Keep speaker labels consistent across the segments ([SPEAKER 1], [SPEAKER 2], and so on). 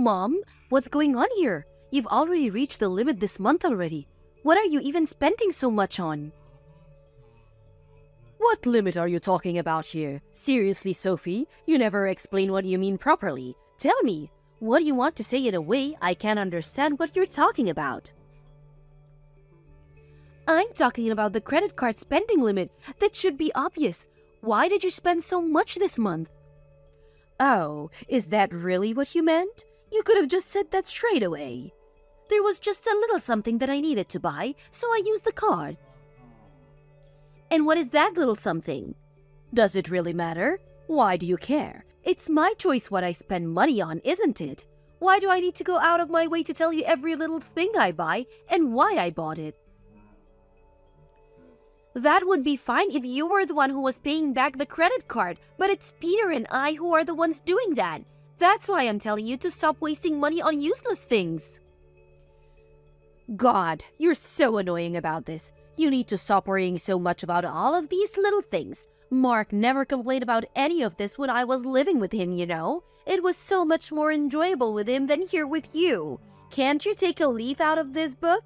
[SPEAKER 1] Mom, what's going on here? You've already reached the limit this month already. What are you even spending so much on?
[SPEAKER 2] What limit are you talking about here? Seriously, Sophie, you never explain what you mean properly. Tell me, what do you want to say in a way I can't understand what you're talking about?
[SPEAKER 1] I'm talking about the credit card spending limit. That should be obvious. Why did you spend so much this month?
[SPEAKER 2] Oh, is that really what you meant? You could have just said that straight away.
[SPEAKER 1] There was just a little something that I needed to buy, so I used the card. And what is that little something?
[SPEAKER 2] Does it really matter? Why do you care?
[SPEAKER 1] It's my choice what I spend money on, isn't it? Why do I need to go out of my way to tell you every little thing I buy and why I bought it? That would be fine if you were the one who was paying back the credit card, but it's Peter and I who are the ones doing that. That's why I'm telling you to stop wasting money on useless things.
[SPEAKER 2] God, you're so annoying about this. You need to stop worrying so much about all of these little things. Mark never complained about any of this when I was living with him, you know. It was so much more enjoyable with him than here with you. Can't you take a leaf out of this book?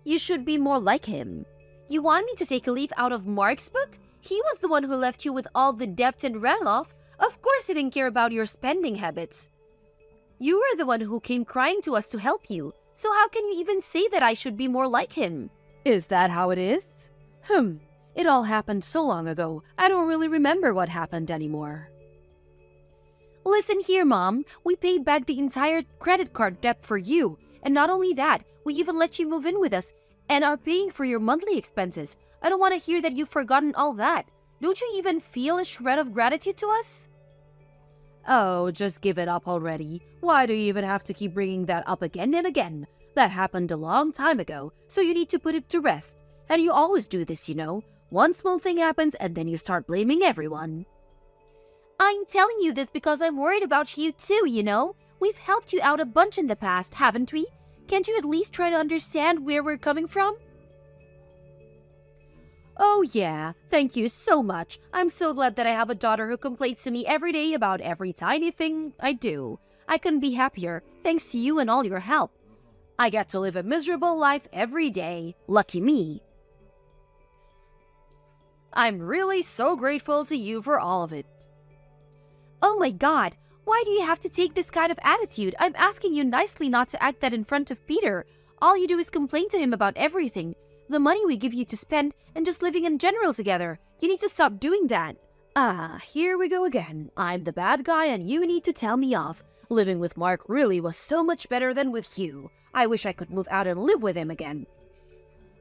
[SPEAKER 2] You should be more like him.
[SPEAKER 1] You want me to take a leaf out of Mark's book? He was the one who left you with all the debt and ran off. Of course he didn't care about your spending habits. You were the one who came crying to us to help you. So how can you even say that I should be more like him?
[SPEAKER 2] Is that how it is? It all happened so long ago, I don't really remember what happened anymore.
[SPEAKER 1] Listen here, Mom. We paid back the entire credit card debt for you. And not only that, we even let you move in with us and are paying for your monthly expenses. I don't want to hear that you've forgotten all that. Don't you even feel a shred of gratitude to us?
[SPEAKER 2] Oh, just give it up already. Why do you even have to keep bringing that up again and again? That happened a long time ago, so you need to put it to rest. And you always do this, you know. One small thing happens and then you start blaming everyone.
[SPEAKER 1] I'm telling you this because I'm worried about you too, you know. We've helped you out a bunch in the past, haven't we? Can't you at least try to understand where we're coming from?
[SPEAKER 2] Oh yeah, thank you so much. I'm so glad that I have a daughter who complains to me every day about every tiny thing I do. I couldn't be happier, thanks to you and all your help. I get to live a miserable life every day. Lucky me. I'm really so grateful to you for all of it.
[SPEAKER 1] Oh my God, why do you have to take this kind of attitude? I'm asking you nicely not to act that in front of Peter. All you do is complain to him about everything. The money we give you to spend and just living in general together. You need to stop doing that.
[SPEAKER 2] Ah, here we go again. I'm the bad guy and you need to tell me off. Living with Mark really was so much better than with you. I wish I could move out and live with him again.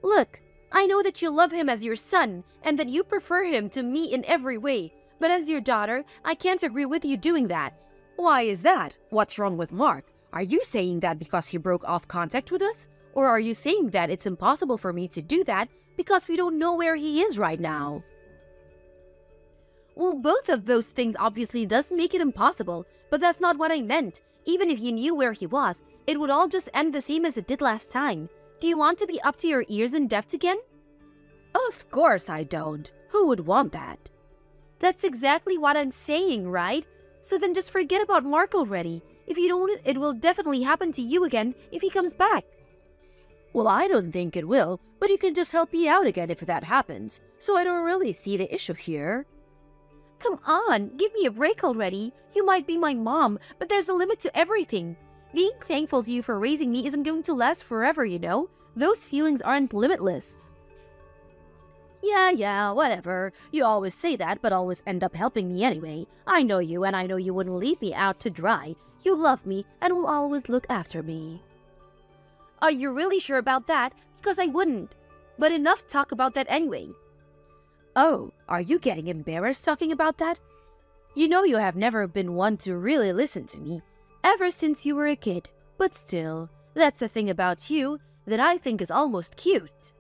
[SPEAKER 1] Look, I know that you love him as your son and that you prefer him to me in every way. But as your daughter, I can't agree with you doing that.
[SPEAKER 2] Why is that? What's wrong with Mark? Are you saying that because he broke off contact with us? Or are you saying that it's impossible for me to do that because we don't know where he is right now?
[SPEAKER 1] Well, both of those things obviously does make it impossible, but that's not what I meant. Even if you knew where he was, it would all just end the same as it did last time. Do you want to be up to your ears in debt again?
[SPEAKER 2] Of course I don't. Who would want that?
[SPEAKER 1] That's exactly what I'm saying, right? So then just forget about Mark already. If you don't, it will definitely happen to you again if he comes back.
[SPEAKER 2] Well, I don't think it will, but you can just help me out again if that happens. So I don't really see the issue here.
[SPEAKER 1] Come on, give me a break already. You might be my mom, but there's a limit to everything. Being thankful to you for raising me isn't going to last forever, you know? Those feelings aren't limitless.
[SPEAKER 2] Yeah, whatever. You always say that, but always end up helping me anyway. I know you, and I know you wouldn't leave me out to dry. You love me, and will always look after me.
[SPEAKER 1] Are you really sure about that? Because I wouldn't. But enough talk about that anyway.
[SPEAKER 2] Oh, are you getting embarrassed talking about that? You know you have never been one to really listen to me, ever since you were a kid. But still, that's a thing about you that I think is almost cute.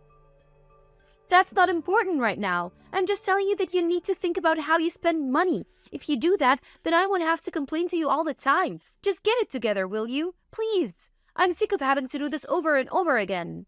[SPEAKER 1] That's not important right now. I'm just telling you that you need to think about how you spend money. If you do that, then I won't have to complain to you all the time. Just get it together, will you? Please. I'm sick of having to do this over and over again.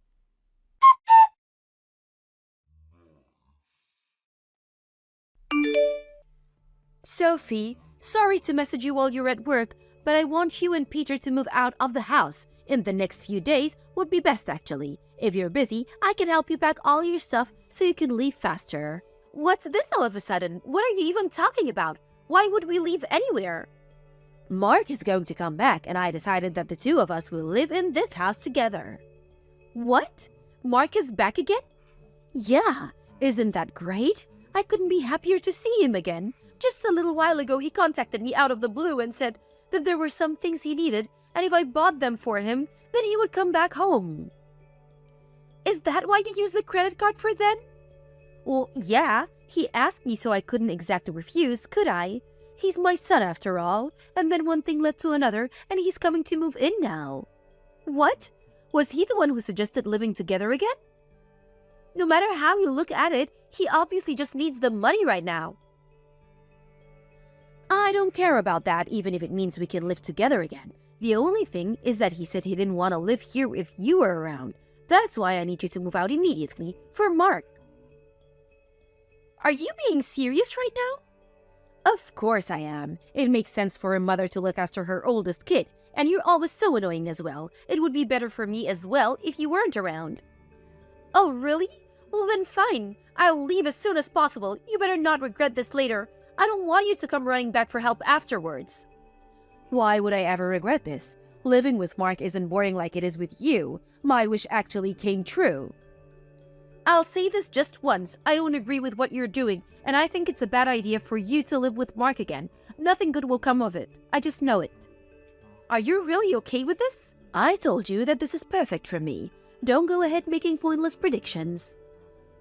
[SPEAKER 2] Sophie, Sorry to message you while you're at work, but I want you and Peter to move out of the house. In the next few days would be best actually. If you're busy, I can help you pack all your stuff so you can leave faster.
[SPEAKER 1] What's this all of a sudden? What are you even talking about? Why would we leave anywhere?
[SPEAKER 2] Mark is going to come back, and I decided that the two of us will live in this house together.
[SPEAKER 1] What? Mark is back again?
[SPEAKER 2] Yeah, isn't that great? I couldn't be happier to see him again. Just a little while ago, he contacted me out of the blue and said that there were some things he needed, and if I bought them for him, then he would come back home.
[SPEAKER 1] Is that why you used the credit card for then?
[SPEAKER 2] Well, yeah, he asked me, so I couldn't exactly refuse, could I? He's my son after all, and then one thing led to another, and he's coming to move in now.
[SPEAKER 1] What? Was he the one who suggested living together again? No matter how you look at it, he obviously just needs the money right now.
[SPEAKER 2] I don't care about that, even if it means we can live together again. The only thing is that he said he didn't want to live here if you were around. That's why I need you to move out immediately, for Mark.
[SPEAKER 1] Are you being serious right now?
[SPEAKER 2] Of course I am. It makes sense for a mother to look after her oldest kid, and you're always so annoying as well. It would be better for me as well if you weren't around.
[SPEAKER 1] Oh, really? Well then fine. I'll leave as soon as possible. You better not regret this later. I don't want you to come running back for help afterwards.
[SPEAKER 2] Why would I ever regret this? Living with Mark isn't boring like it is with you. My wish actually came true.
[SPEAKER 1] I'll say this just once. I don't agree with what you're doing, and I think it's a bad idea for you to live with Mark again. Nothing good will come of it. I just know it. Are you really okay with this?
[SPEAKER 2] I told you that this is perfect for me. Don't go ahead making pointless predictions.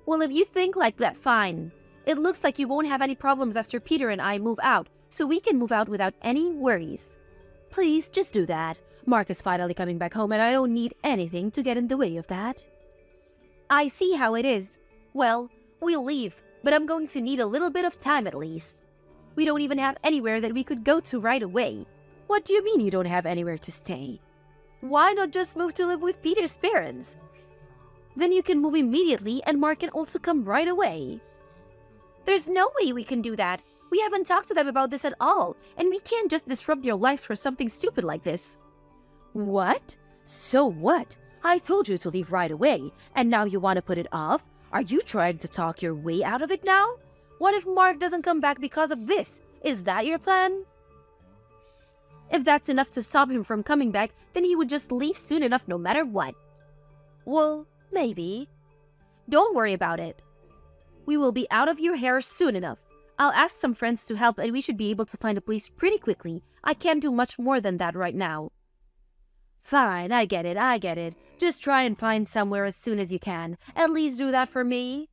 [SPEAKER 1] Well, if you think like that, fine. It looks like you won't have any problems after Peter and I move out, so we can move out without any worries.
[SPEAKER 2] Please, just do that. Mark is finally coming back home, and I don't need anything to get in the way of that.
[SPEAKER 1] I see how it is. Well, we'll leave, but I'm going to need a little bit of time at least. We don't even have anywhere that we could go to right away.
[SPEAKER 2] What do you mean you don't have anywhere to stay?
[SPEAKER 1] Why not just move to live with Peter's parents? Then you can move immediately and Mark can also come right away. There's no way we can do that. We haven't talked to them about this at all, and we can't just disrupt your life for something stupid like this.
[SPEAKER 2] What? So what? I told you to leave right away, and now you want to put it off? Are you trying to talk your way out of it now?
[SPEAKER 1] What if Mark doesn't come back because of this? Is that your plan? If that's enough to stop him from coming back, then he would just leave soon enough no matter what.
[SPEAKER 2] Well, maybe.
[SPEAKER 1] Don't worry about it. We will be out of your hair soon enough. I'll ask some friends to help and we should be able to find a place pretty quickly. I can't do much more than that right now.
[SPEAKER 2] Fine, I get it. Just try and find somewhere as soon as you can. At least do that for me.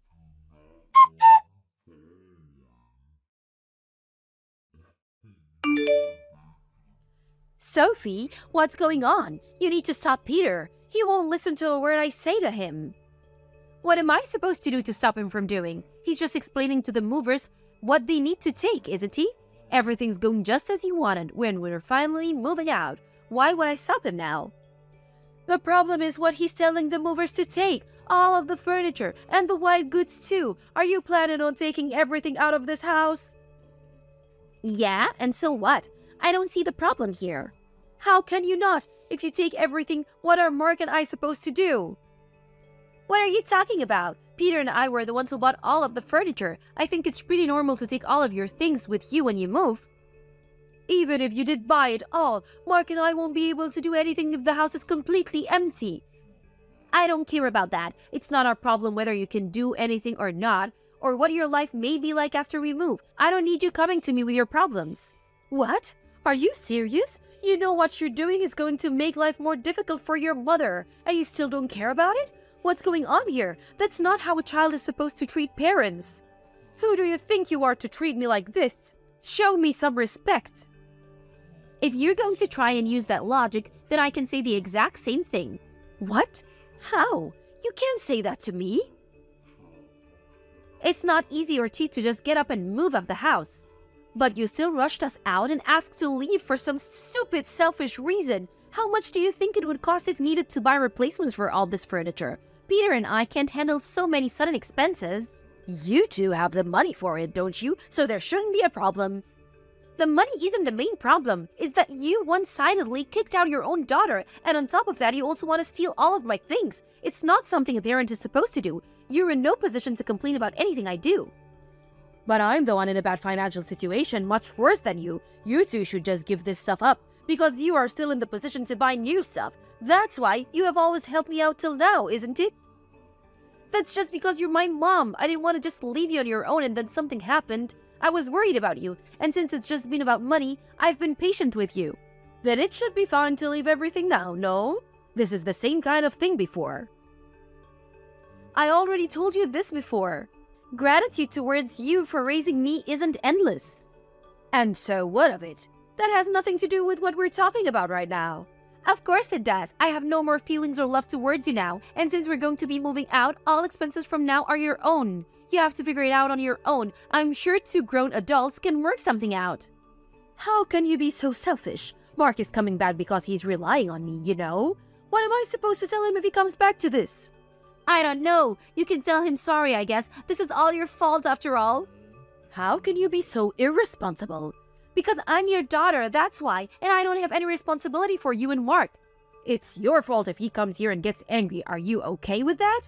[SPEAKER 1] Sophie, what's going on? You need to stop Peter. He won't listen to a word I say to him. What am I supposed to do to stop him from doing? He's just explaining to the movers what they need to take, isn't he? Everything's going just as he wanted when we're finally moving out. Why would I stop him now? The problem is what he's telling the movers to take. All of the furniture and the white goods too. Are you planning on taking everything out of this house? Yeah, and so what? I don't see the problem here. How can you not? If you take everything, what are Mark and I supposed to do? What are you talking about? Peter and I were the ones who bought all of the furniture. I think it's pretty normal to take all of your things with you when you move. Even if you did buy it all, Mark and I won't be able to do anything if the house is completely empty. I don't care about that. It's not our problem whether you can do anything or not, or what your life may be like after we move. I don't need you coming to me with your problems. What? Are you serious? You know what you're doing is going to make life more difficult for your mother, and you still don't care about it? What's going on here? That's not how a child is supposed to treat parents. Who do you think you are to treat me like this? Show me some respect. If you're going to try and use that logic, then I can say the exact same thing. What? How? You can't say that to me. It's not easy or cheap to just get up and move out of the house. But you still rushed us out and asked to leave for some stupid, selfish reason. How much do you think it would cost if needed to buy replacements for all this furniture? Peter and I can't handle so many sudden expenses. You two have the money for it, don't you? So there shouldn't be a problem. The money isn't the main problem. It's that you one-sidedly kicked out your own daughter, and on top of that, you also want to steal all of my things. It's not something a parent is supposed to do. You're in no position to complain about anything I do.
[SPEAKER 2] But I'm the one in a bad financial situation, much worse than you. You two should just give this stuff up, because you are still in the position to buy new stuff. That's why you have always helped me out till now, isn't it?
[SPEAKER 1] That's just because you're my mom. I didn't want to just leave you on your own and then something happened. I was worried about you, and since it's just been about money, I've been patient with you.
[SPEAKER 2] Then it should be fine to leave everything now, no? This is the same kind of thing before.
[SPEAKER 1] I already told you this before. Gratitude towards you for raising me isn't endless.
[SPEAKER 2] And so what of it? That has nothing to do with what we're talking about right now.
[SPEAKER 1] Of course it does. I have no more feelings or love towards you now, and since we're going to be moving out, all expenses from now are your own. You have to figure it out on your own. I'm sure two grown adults can work something out.
[SPEAKER 2] How can you be so selfish? Mark is coming back because he's relying on me, you know? What am I supposed to tell him if he comes back to this?
[SPEAKER 1] I don't know. You can tell him sorry, I guess. This is all your fault after all.
[SPEAKER 2] How can you be so irresponsible?
[SPEAKER 1] Because I'm your daughter, that's why, and I don't have any responsibility for you and Mark.
[SPEAKER 2] It's your fault if he comes here and gets angry. Are you okay with that?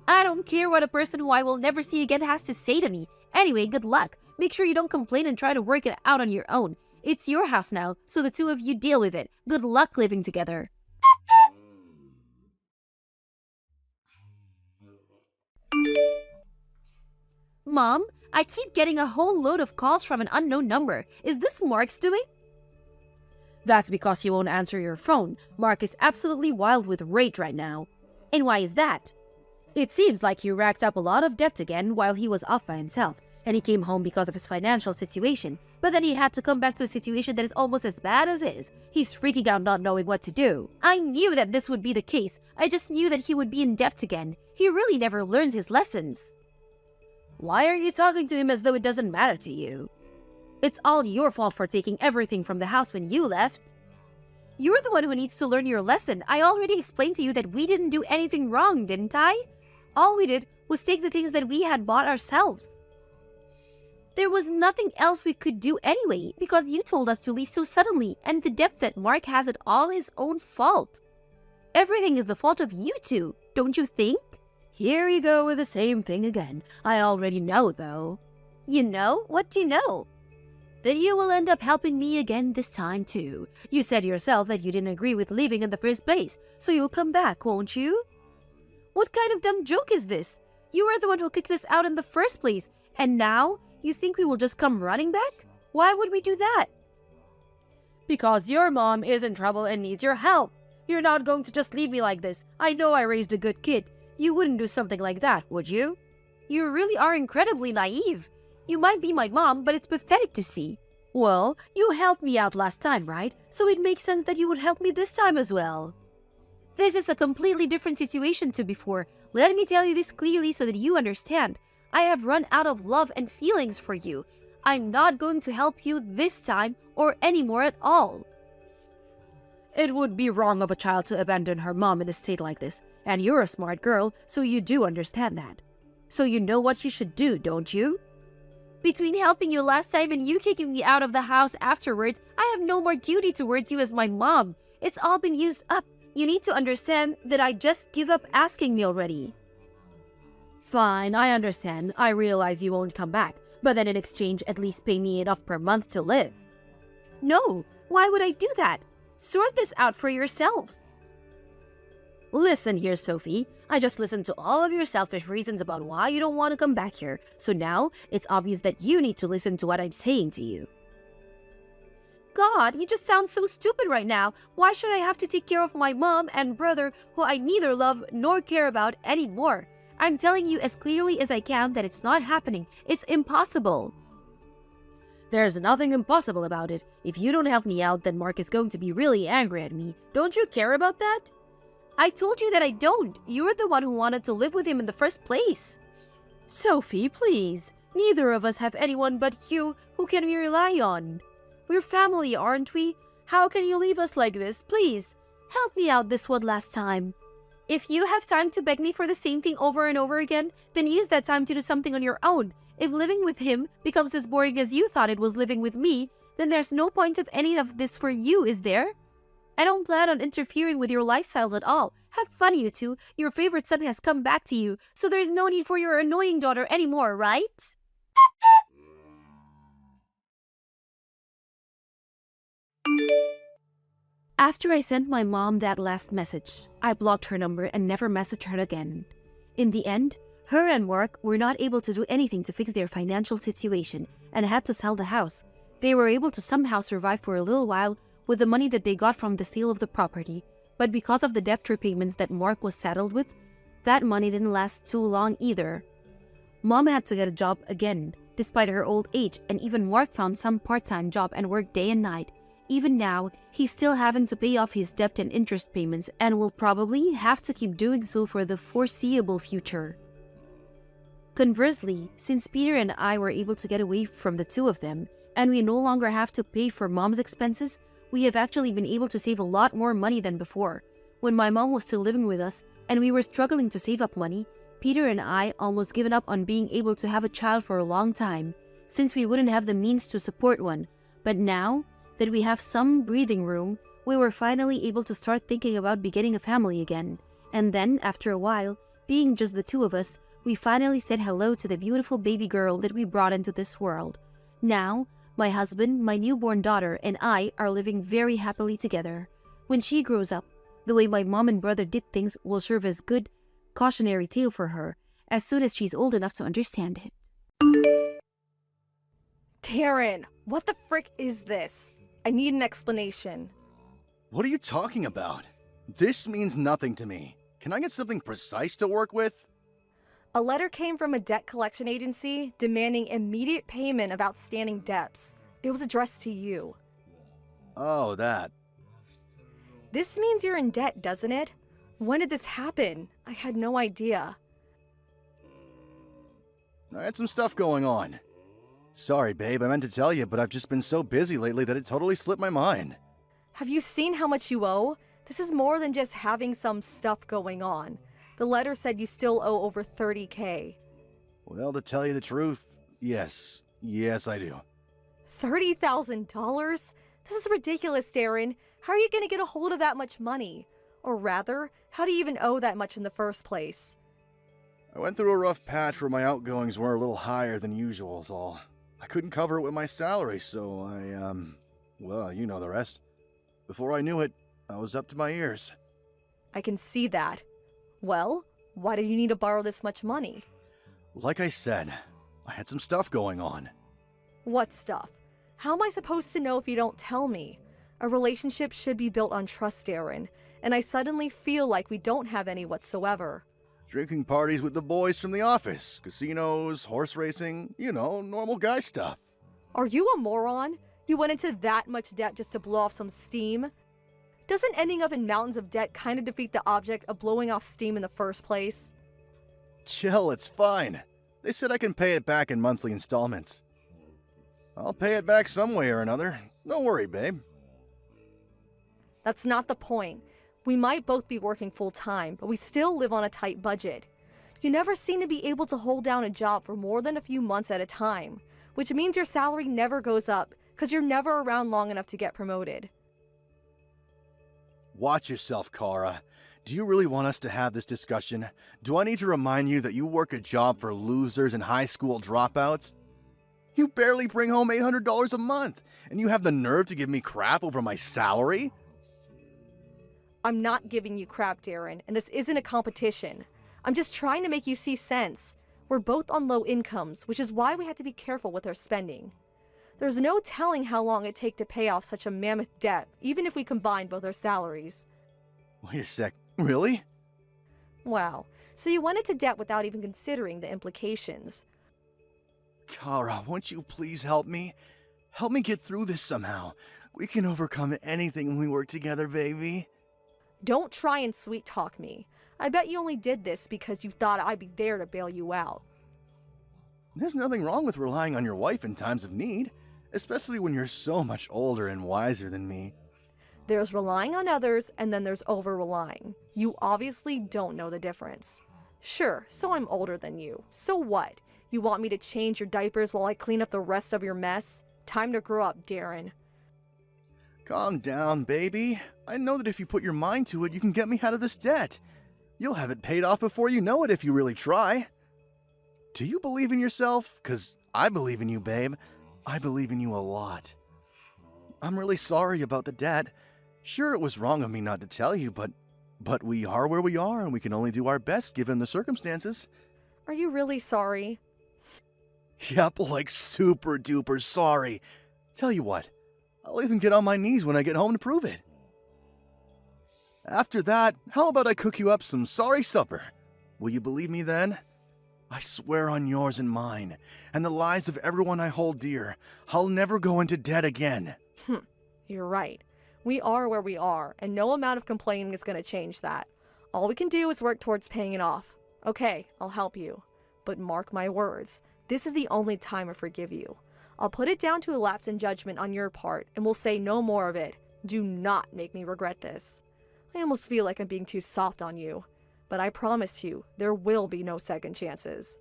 [SPEAKER 1] I don't care what a person who I will never see again has to say to me. Anyway, good luck. Make sure you don't complain and try to work it out on your own. It's your house now, so the two of you deal with it. Good luck living together. Mom, I keep getting a whole load of calls from an unknown number. Is this Mark's doing?
[SPEAKER 2] That's because he won't answer your phone. Mark is absolutely wild with rage right now.
[SPEAKER 1] And why is that?
[SPEAKER 2] It seems like he racked up a lot of debt again while he was off by himself, and he came home because of his financial situation. But then he had to come back to a situation that is almost as bad as his. He's freaking out not knowing what to do.
[SPEAKER 1] I knew that this would be the case. I just knew that he would be in debt again. He really never learns his lessons.
[SPEAKER 2] Why are you talking to him as though it doesn't matter to you? It's all your fault for taking everything from the house when you left.
[SPEAKER 1] You're the one who needs to learn your lesson. I already explained to you that we didn't do anything wrong, didn't I? All we did was take the things that we had bought ourselves. There was nothing else we could do anyway, because you told us to leave so suddenly, and the debt that Mark has it all his own fault. Everything is the fault of you two, don't you think?
[SPEAKER 2] Here you go with the same thing again. I already know, though.
[SPEAKER 1] You know? What do you know?
[SPEAKER 2] That you will end up helping me again this time, too. You said yourself that you didn't agree with leaving in the first place, so you'll come back, won't you?
[SPEAKER 1] What kind of dumb joke is this? You were the one who kicked us out in the first place, and now you think we will just come running back? Why would we do that?
[SPEAKER 2] Because your mom is in trouble and needs your help. You're not going to just leave me like this. I know I raised a good kid. You wouldn't do something like that, would you?
[SPEAKER 1] You really are incredibly naive. You might be my mom, but it's pathetic to see.
[SPEAKER 2] Well, you helped me out last time, right? So it makes sense that you would help me this time as well.
[SPEAKER 1] This is a completely different situation to before. Let me tell you this clearly so that you understand. I have run out of love and feelings for you. I'm not going to help you this time or anymore at all.
[SPEAKER 2] It would be wrong of a child to abandon her mom in a state like this. And you're a smart girl, so you do understand that. So you know what you should do, don't you?
[SPEAKER 1] Between helping you last time and you kicking me out of the house afterwards, I have no more duty towards you as my mom. It's all been used up. You need to understand that I just give up asking me already.
[SPEAKER 2] Fine, I understand. I realize you won't come back. But then in exchange, at least pay me enough per month to live.
[SPEAKER 1] No, why would I do that? Sort this out for yourselves.
[SPEAKER 2] Listen here, Sophie. I just listened to all of your selfish reasons about why you don't want to come back here. So now, it's obvious that you need to listen to what I'm saying to you.
[SPEAKER 1] God, you just sound so stupid right now. Why should I have to take care of my mom and brother who I neither love nor care about anymore? I'm telling you as clearly as I can that it's not happening. It's impossible.
[SPEAKER 2] There's nothing impossible about it. If you don't help me out, then Mark is going to be really angry at me. Don't you care about that?
[SPEAKER 1] I told you that I don't. You're the one who wanted to live with him in the first place.
[SPEAKER 2] Sophie, please. Neither of us have anyone but you who can we rely on. We're family, aren't we? How can you leave us like this? Please, help me out this one last time.
[SPEAKER 1] If you have time to beg me for the same thing over and over again, then use that time to do something on your own. If living with him becomes as boring as you thought it was living with me, then there's no point of any of this for you, is there? I don't plan on interfering with your lifestyles at all. Have fun, you two. Your favorite son has come back to you, so there's no need for your annoying daughter anymore, right? After I sent my mom that last message, I blocked her number and never messaged her again. In the end, her and Mark were not able to do anything to fix their financial situation and had to sell the house. They were able to somehow survive for a little while with the money that they got from the sale of the property, but because of the debt repayments that Mark was saddled with, that money didn't last too long either. Mom had to get a job again, despite her old age, and even Mark found some part-time job and worked day and night. Even now, he's still having to pay off his debt and interest payments and will probably have to keep doing so for the foreseeable future. Conversely, since Peter and I were able to get away from the two of them, and we no longer have to pay for Mom's expenses, we have actually been able to save a lot more money than before. When my mom was still living with us and we were struggling to save up money, Peter and I almost given up on being able to have a child for a long time, since we wouldn't have the means to support one. But now that we have some breathing room, we were finally able to start thinking about beginning a family again. And then, after a while, being just the two of us, we finally said hello to the beautiful baby girl that we brought into this world. Now, my husband, my newborn daughter, and I are living very happily together. When she grows up, the way my mom and brother did things will serve as good cautionary tale for her as soon as she's old enough to understand it.
[SPEAKER 3] Taryn, what the frick is this? I need an explanation.
[SPEAKER 4] What are you talking about? This means nothing to me. Can I get something precise to work with?
[SPEAKER 3] A letter came from a debt collection agency demanding immediate payment of outstanding debts. It was addressed to you.
[SPEAKER 4] Oh, that.
[SPEAKER 3] This means you're in debt, doesn't it? When did this happen? I had no idea.
[SPEAKER 4] I had some stuff going on. Sorry, babe, I meant to tell you, but I've just been so busy lately that it totally slipped my mind.
[SPEAKER 3] Have you seen how much you owe? This is more than just having some stuff going on. The letter said you still owe over $30,000.
[SPEAKER 4] Well, to tell you the truth, yes. Yes, I do.
[SPEAKER 3] $30,000? This is ridiculous, Darren. How are you going to get a hold of that much money? Or rather, how do you even owe that much in the first place?
[SPEAKER 4] I went through a rough patch where my outgoings were a little higher than usual is all. I couldn't cover it with my salary, so well, you know the rest. Before I knew it, I was up to my ears.
[SPEAKER 3] I can see that. Well, why did you need to borrow this much money?
[SPEAKER 4] Like I said, I had some stuff going on.
[SPEAKER 3] What stuff? How am I supposed to know if you don't tell me? A relationship should be built on trust, Darren, and I suddenly feel like we don't have any whatsoever.
[SPEAKER 4] Drinking parties with the boys from the office, casinos, horse racing, you know, normal guy stuff.
[SPEAKER 3] Are you a moron? You went into that much debt just to blow off some steam? Doesn't ending up in mountains of debt kind of defeat the object of blowing off steam in the first place?
[SPEAKER 4] Chill, it's fine. They said I can pay it back in monthly installments. I'll pay it back some way or another. Don't worry, babe.
[SPEAKER 3] That's not the point. We might both be working full-time, but we still live on a tight budget. You never seem to be able to hold down a job for more than a few months at a time, which means your salary never goes up because you're never around long enough to get promoted.
[SPEAKER 4] Watch yourself, Kara. Do you really want us to have this discussion? Do I need to remind you that you work a job for losers and high school dropouts? You barely bring home $800 a month, and you have the nerve to give me crap over my salary?
[SPEAKER 3] I'm not giving you crap, Darren, and this isn't a competition. I'm just trying to make you see sense. We're both on low incomes, which is why we have to be careful with our spending. There's no telling how long it'd take to pay off such a mammoth debt, even if we combine both our salaries.
[SPEAKER 4] Wait a sec, really?
[SPEAKER 3] Wow, so you went into debt without even considering the implications.
[SPEAKER 4] Kara, won't you please help me? Help me get through this somehow. We can overcome anything when we work together, baby.
[SPEAKER 3] Don't try and sweet talk me. I bet you only did this because you thought I'd be there to bail you out.
[SPEAKER 4] There's nothing wrong with relying on your wife in times of need, especially when you're so much older and wiser than me.
[SPEAKER 3] There's relying on others, and then there's over-relying. You obviously don't know the difference. Sure, so I'm older than you. So what? You want me to change your diapers while I clean up the rest of your mess? Time to grow up, Darren.
[SPEAKER 4] Calm down, baby. I know that if you put your mind to it, you can get me out of this debt. You'll have it paid off before you know it if you really try. Do you believe in yourself? 'Cause I believe in you, babe. I believe in you a lot. I'm really sorry about the debt. Sure, it was wrong of me not to tell you, but we are where we are, and we can only do our best given the circumstances.
[SPEAKER 3] Are you really sorry?
[SPEAKER 4] Yep, like super duper sorry. Tell you what, I'll even get on my knees when I get home to prove it. After that, how about I cook you up some sorry supper? Will you believe me then? I swear on yours and mine, and the lives of everyone I hold dear, I'll never go into debt again.
[SPEAKER 3] You're right. We are where we are, and no amount of complaining is going to change that. All we can do is work towards paying it off. Okay, I'll help you. But mark my words, this is the only time I forgive you. I'll put it down to a lapse in judgment on your part, and we'll say no more of it. Do not make me regret this. I almost feel like I'm being too soft on you. But I promise you, there will be no second chances.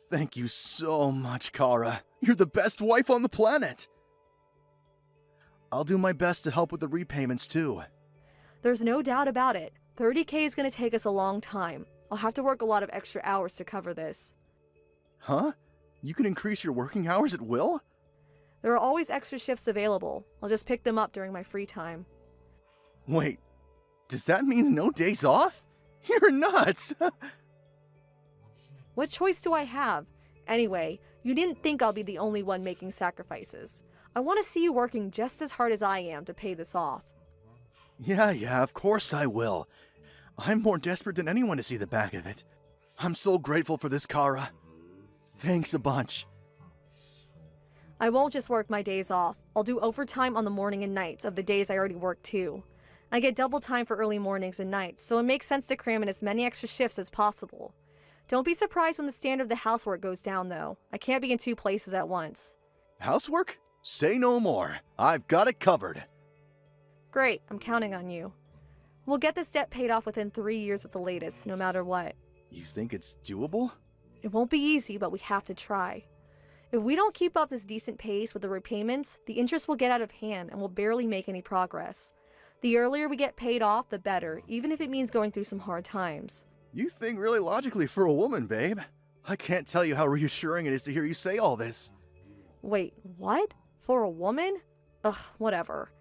[SPEAKER 4] Thank you so much, Kara. You're the best wife on the planet. I'll do my best to help with the repayments, too.
[SPEAKER 3] There's no doubt about it. 30K is going to take us a long time. I'll have to work a lot of extra hours to cover this.
[SPEAKER 4] Huh? You can increase your working hours at will?
[SPEAKER 3] There are always extra shifts available. I'll just pick them up during my free time.
[SPEAKER 4] Wait, does that mean no days off? You're nuts!
[SPEAKER 3] What choice do I have? Anyway, you didn't think I'll be the only one making sacrifices. I want to see you working just as hard as I am to pay this off.
[SPEAKER 4] Yeah, of course I will. I'm more desperate than anyone to see the back of it. I'm so grateful for this, Kara. Thanks a bunch.
[SPEAKER 3] I won't just work my days off. I'll do overtime on the morning and nights of the days I already work too. I get double time for early mornings and nights, so it makes sense to cram in as many extra shifts as possible. Don't be surprised when the standard of the housework goes down, though. I can't be in two places at once.
[SPEAKER 4] Housework? Say no more. I've got it covered.
[SPEAKER 3] Great, I'm counting on you. We'll get this debt paid off within 3 years at the latest, no matter what.
[SPEAKER 4] You think it's doable?
[SPEAKER 3] It won't be easy, but we have to try. If we don't keep up this decent pace with the repayments, the interest will get out of hand and we'll barely make any progress. The earlier we get paid off, the better, even if it means going through some hard times.
[SPEAKER 4] You think really logically for a woman, babe. I can't tell you how reassuring it is to hear you say all this.
[SPEAKER 3] Wait, what? For a woman? Ugh, whatever.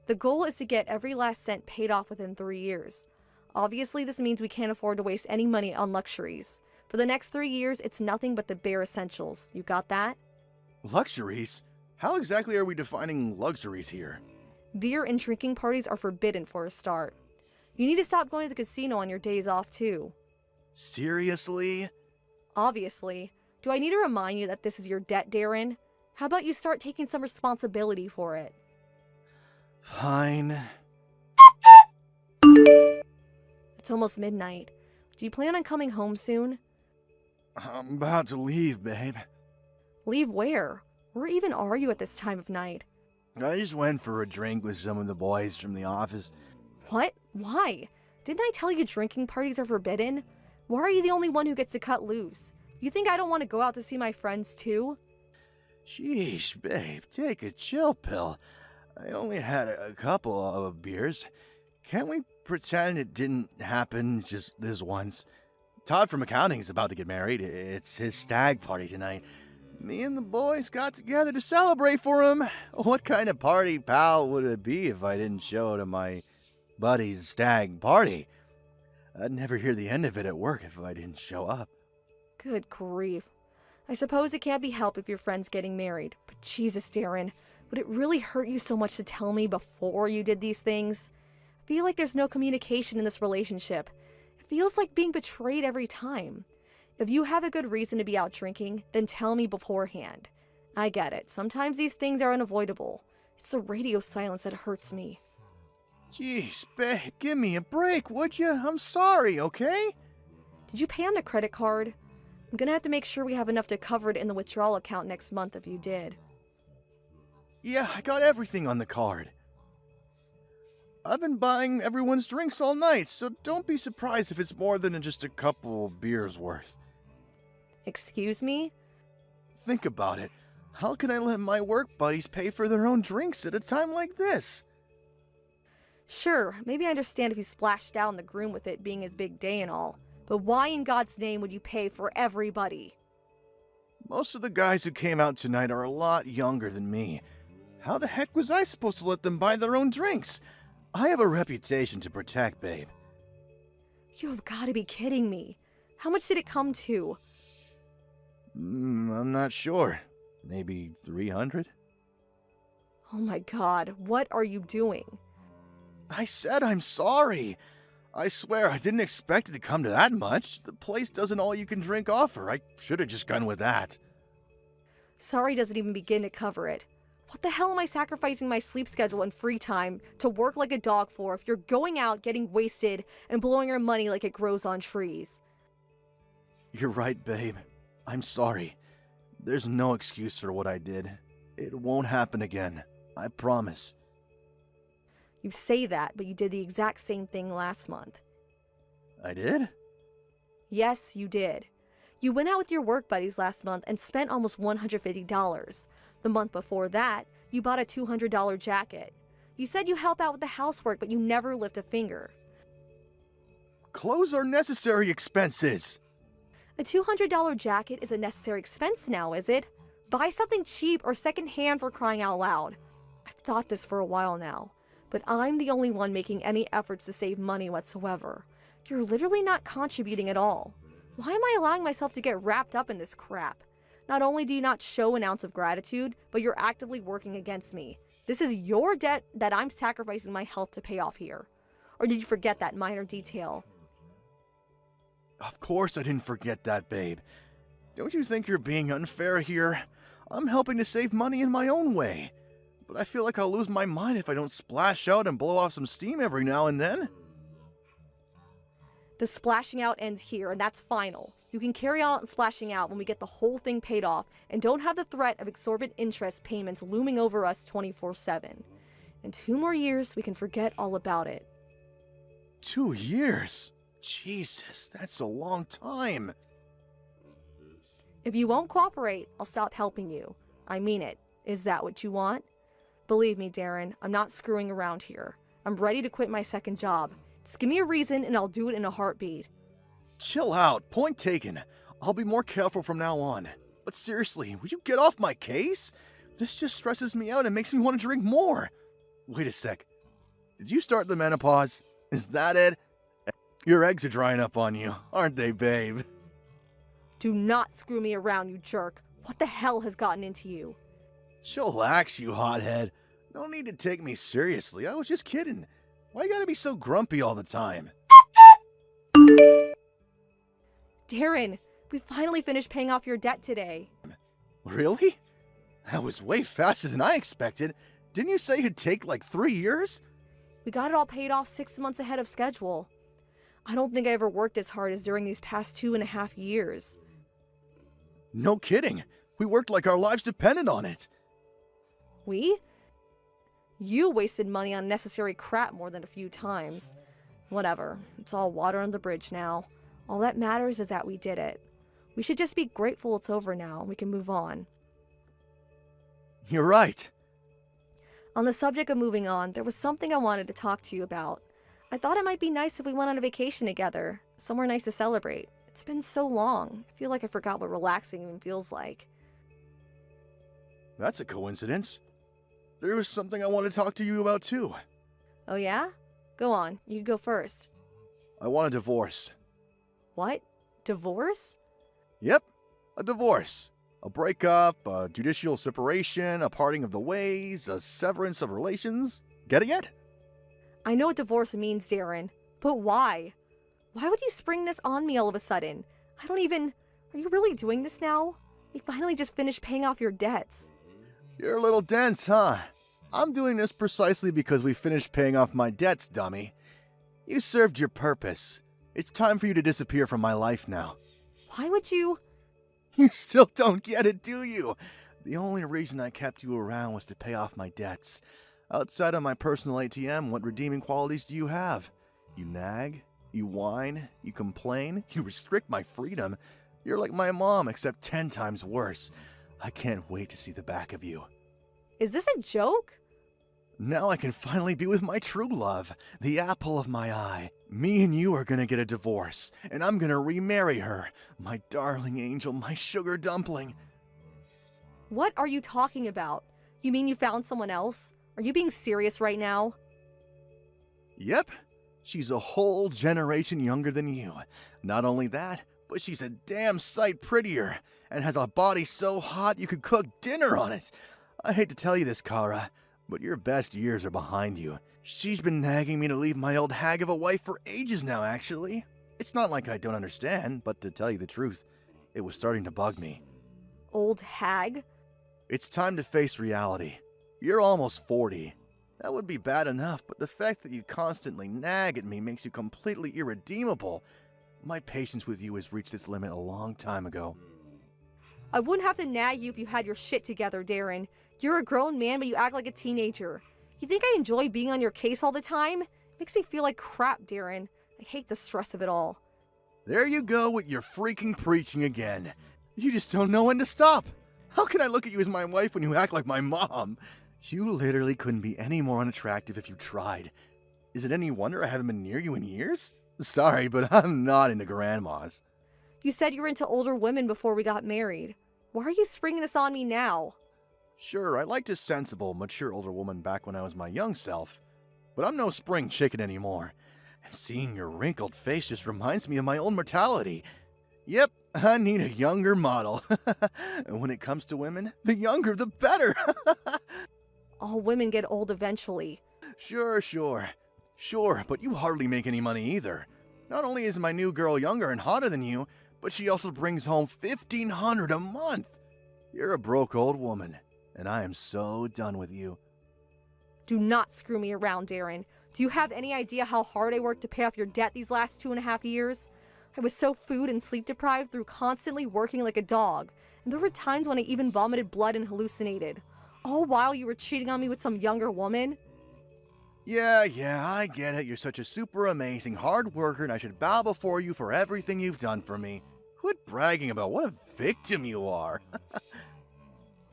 [SPEAKER 3] The goal is to get every last cent paid off within 3 years. Obviously, this means we can't afford to waste any money on luxuries. For the next 3 years, it's nothing but the bare essentials. You got that?
[SPEAKER 4] Luxuries? How exactly are we defining luxuries here?
[SPEAKER 3] Beer and drinking parties are forbidden for a start. You need to stop going to the casino on your days off, too.
[SPEAKER 4] Seriously?
[SPEAKER 3] Obviously. Do I need to remind you that this is your debt, Darren? How about you start taking some responsibility for it?
[SPEAKER 4] Fine.
[SPEAKER 3] It's almost midnight. Do you plan on coming home soon?
[SPEAKER 4] I'm about to leave, babe.
[SPEAKER 3] Leave where? Where even are you at this time of night?
[SPEAKER 4] I just went for a drink with some of the boys from the office.
[SPEAKER 3] What? Why? Didn't I tell you drinking parties are forbidden? Why are you the only one who gets to cut loose? You think I don't want to go out to see my friends too?
[SPEAKER 4] Sheesh, babe, take a chill pill. I only had a couple of beers. Can't we pretend it didn't happen just this once? Todd from accounting is about to get married. It's his stag party tonight. Me and the boys got together to celebrate for him. What kind of party, pal, would it be if I didn't show to my buddy's stag party? I'd never hear the end of it at work if I didn't show up.
[SPEAKER 3] Good grief. I suppose it can't be helped if your friend's getting married, but Jesus, Darren, would it really hurt you so much to tell me before you did these things? I feel like there's no communication in this relationship. It feels like being betrayed every time. If you have a good reason to be out drinking, then tell me beforehand. I get it. Sometimes these things are unavoidable. It's the radio silence that hurts me.
[SPEAKER 4] Jeez, babe, give me a break, would you? I'm sorry, okay?
[SPEAKER 3] Did you pay on the credit card? I'm gonna have to make sure we have enough to cover it in the withdrawal account next month if you did.
[SPEAKER 4] Yeah, I got everything on the card. I've been buying everyone's drinks all night, so don't be surprised if it's more than just a couple beers worth.
[SPEAKER 3] Excuse me?
[SPEAKER 4] Think about it. How can I let my work buddies pay for their own drinks at a time like this?
[SPEAKER 3] Sure, maybe I understand if you splashed out in the groom with it being his big day and all, but why in God's name would you pay for everybody?
[SPEAKER 4] Most of the guys who came out tonight are a lot younger than me. How the heck was I supposed to let them buy their own drinks? I have a reputation to protect, babe.
[SPEAKER 3] You've got to be kidding me. How much did it come to?
[SPEAKER 4] I'm not sure. Maybe 300?
[SPEAKER 3] Oh my God, what are you doing?
[SPEAKER 4] I said I'm sorry. I swear I didn't expect it to come to that much. The place does an all-you-can-drink offer. I should have just gone with that.
[SPEAKER 3] Sorry doesn't even begin to cover it. What the hell am I sacrificing my sleep schedule and free time to work like a dog for if you're going out, getting wasted, and blowing your money like it grows on trees?
[SPEAKER 4] You're right, babe. I'm sorry. There's no excuse for what I did. It won't happen again. I promise.
[SPEAKER 3] You say that, but you did the exact same thing last month.
[SPEAKER 4] I did?
[SPEAKER 3] Yes, you did. You went out with your work buddies last month and spent almost $150. The month before that, you bought a $200 jacket. You said you help out with the housework, but you never lift a finger.
[SPEAKER 4] Clothes are necessary expenses.
[SPEAKER 3] A $200 jacket is a necessary expense now, is it? Buy something cheap or secondhand for crying out loud. I've thought this for a while now, but I'm the only one making any efforts to save money whatsoever. You're literally not contributing at all. Why am I allowing myself to get wrapped up in this crap? Not only do you not show an ounce of gratitude, but you're actively working against me. This is your debt that I'm sacrificing my health to pay off here. Or did you forget that minor detail?
[SPEAKER 4] Of course I didn't forget that, babe. Don't you think you're being unfair here? I'm helping to save money in my own way. But I feel like I'll lose my mind if I don't splash out and blow off some steam every now and then.
[SPEAKER 3] The splashing out ends here, and that's final. You can carry on splashing out when we get the whole thing paid off and don't have the threat of exorbitant interest payments looming over us 24/7. In 2 more years, we can forget all about it.
[SPEAKER 4] 2 years? Jesus, that's a long time.
[SPEAKER 3] If you won't cooperate, I'll stop helping you. I mean it. Is that what you want? Believe me, Darren, I'm not screwing around here. I'm ready to quit my second job. Just give me a reason and I'll do it in a heartbeat.
[SPEAKER 4] Chill out. Point taken. I'll be more careful from now on. But seriously, would you get off my case? This just stresses me out and makes me want to drink more. Wait a sec. Did you start the menopause? Is that it? Your eggs are drying up on you, aren't they, babe?
[SPEAKER 3] Do not screw me around, you jerk. What the hell has gotten into you?
[SPEAKER 4] Chillax, you hothead. No need to take me seriously. I was just kidding. Why you gotta be so grumpy all the time?
[SPEAKER 3] Darren, we finally finished paying off your debt today.
[SPEAKER 4] Really? That was way faster than I expected. Didn't you say it'd take like 3 years?
[SPEAKER 3] We got it all paid off 6 months ahead of schedule. I don't think I ever worked as hard as during these past 2.5 years.
[SPEAKER 4] No kidding. We worked like our lives depended on it.
[SPEAKER 3] We? You wasted money on necessary crap more than a few times. Whatever. It's all water on the bridge now. All that matters is that we did it. We should just be grateful it's over now and we can move on.
[SPEAKER 4] You're right.
[SPEAKER 3] On the subject of moving on, there was something I wanted to talk to you about. I thought it might be nice if we went on a vacation together. Somewhere nice to celebrate. It's been so long. I feel like I forgot what relaxing even feels like.
[SPEAKER 4] That's a coincidence. There was something I want to talk to you about too.
[SPEAKER 3] Oh yeah? Go on. You go first.
[SPEAKER 4] I want a divorce.
[SPEAKER 3] What? Divorce?
[SPEAKER 4] Yep, a divorce. A breakup, a judicial separation, a parting of the ways, a severance of relations. Get it yet?
[SPEAKER 3] I know what divorce means, Darren. But why? Why would you spring this on me all of a sudden? I don't even... Are you really doing this now? You finally just finished paying off your debts.
[SPEAKER 4] You're a little dense, huh? I'm doing this precisely because we finished paying off my debts, dummy. You served your purpose. It's time for you to disappear from my life now.
[SPEAKER 3] Why would you...
[SPEAKER 4] You still don't get it, do you? The only reason I kept you around was to pay off my debts. Outside of my personal ATM, what redeeming qualities do you have? You nag, you whine, you complain, you restrict my freedom. You're like my mom, except 10 times worse. I can't wait to see the back of you.
[SPEAKER 3] Is this a joke?
[SPEAKER 4] Now I can finally be with my true love, the apple of my eye. Me and you are gonna get a divorce, and I'm gonna remarry her. My darling angel, my sugar dumpling.
[SPEAKER 3] What are you talking about? You mean you found someone else? Are you being serious right now?
[SPEAKER 4] Yep, she's a whole generation younger than you. Not only that, but she's a damn sight prettier, and has a body so hot you could cook dinner on it. I hate to tell you this, Kara, but your best years are behind you. She's been nagging me to leave my old hag of a wife for ages now, actually. It's not like I don't understand, but to tell you the truth, it was starting to bug me.
[SPEAKER 3] Old hag?
[SPEAKER 4] It's time to face reality. You're almost 40. That would be bad enough, but the fact that you constantly nag at me makes you completely irredeemable. My patience with you has reached its limit a long time ago.
[SPEAKER 3] I wouldn't have to nag you if you had your shit together, Darren. You're a grown man, but you act like a teenager. You think I enjoy being on your case all the time? It makes me feel like crap, Darren. I hate the stress of it all.
[SPEAKER 4] There you go with your freaking preaching again. You just don't know when to stop. How can I look at you as my wife when you act like my mom? You literally couldn't be any more unattractive if you tried. Is it any wonder I haven't been near you in years? Sorry, but I'm not into grandmas.
[SPEAKER 3] You said you were into older women before we got married. Why are you springing this on me now?
[SPEAKER 4] Sure, I liked a sensible, mature older woman back when I was my young self, but I'm no spring chicken anymore. And seeing your wrinkled face just reminds me of my own mortality. Yep, I need a younger model. And when it comes to women, the younger the better.
[SPEAKER 3] All women get old eventually.
[SPEAKER 4] Sure, but you hardly make any money either. Not only is my new girl younger and hotter than you, but she also brings home $1,500 a month. You're a broke old woman, and I am so done with you.
[SPEAKER 3] Do not screw me around, Darren. Do you have any idea how hard I worked to pay off your debt these last 2.5 years? I was so food and sleep deprived through constantly working like a dog, and there were times when I even vomited blood and hallucinated. All while you were cheating on me with some younger woman?
[SPEAKER 4] Yeah, I get it. You're such a super amazing hard worker, and I should bow before you for everything you've done for me. Quit bragging about what a victim you are.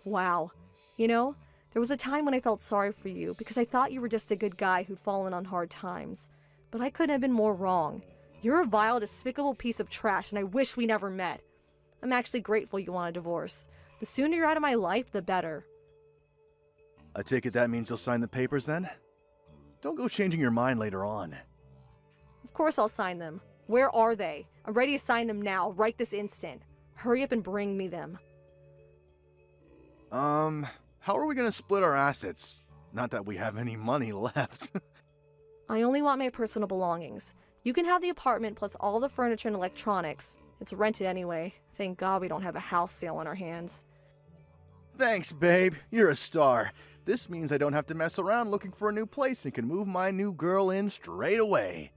[SPEAKER 3] Wow. You know, there was a time when I felt sorry for you because I thought you were just a good guy who'd fallen on hard times. But I couldn't have been more wrong. You're a vile, despicable piece of trash, and I wish we never met. I'm actually grateful you want a divorce. The sooner you're out of my life, the better.
[SPEAKER 4] I take it that means you'll sign the papers then? Don't go changing your mind later on.
[SPEAKER 3] Of course I'll sign them. Where are they? I'm ready to sign them now, right this instant. Hurry up and bring me them.
[SPEAKER 4] How are we gonna split our assets? Not that we have any money left.
[SPEAKER 3] I only want my personal belongings. You can have the apartment plus all the furniture and electronics. It's rented anyway. Thank God we don't have a house sale on our hands.
[SPEAKER 4] Thanks, babe. You're a star. This means I don't have to mess around looking for a new place and can move my new girl in straight away.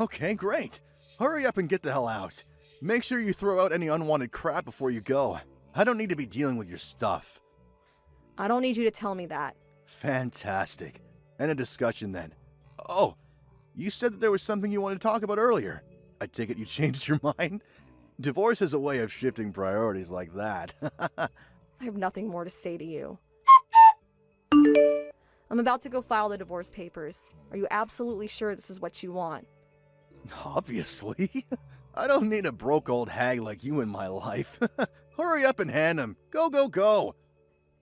[SPEAKER 4] Okay, great. Hurry up and get the hell out. Make sure you throw out any unwanted crap before you go. I don't need to be dealing with your stuff.
[SPEAKER 3] I don't need you to tell me that.
[SPEAKER 4] Fantastic. End of discussion then. Oh, you said that there was something you wanted to talk about earlier. I take it you changed your mind? Divorce is a way of shifting priorities like that.
[SPEAKER 3] I have nothing more to say to you. I'm about to go file the divorce papers. Are you absolutely sure this is what you want?
[SPEAKER 4] Obviously. I don't need a broke old hag like you in my life. Hurry up and hand them. Go.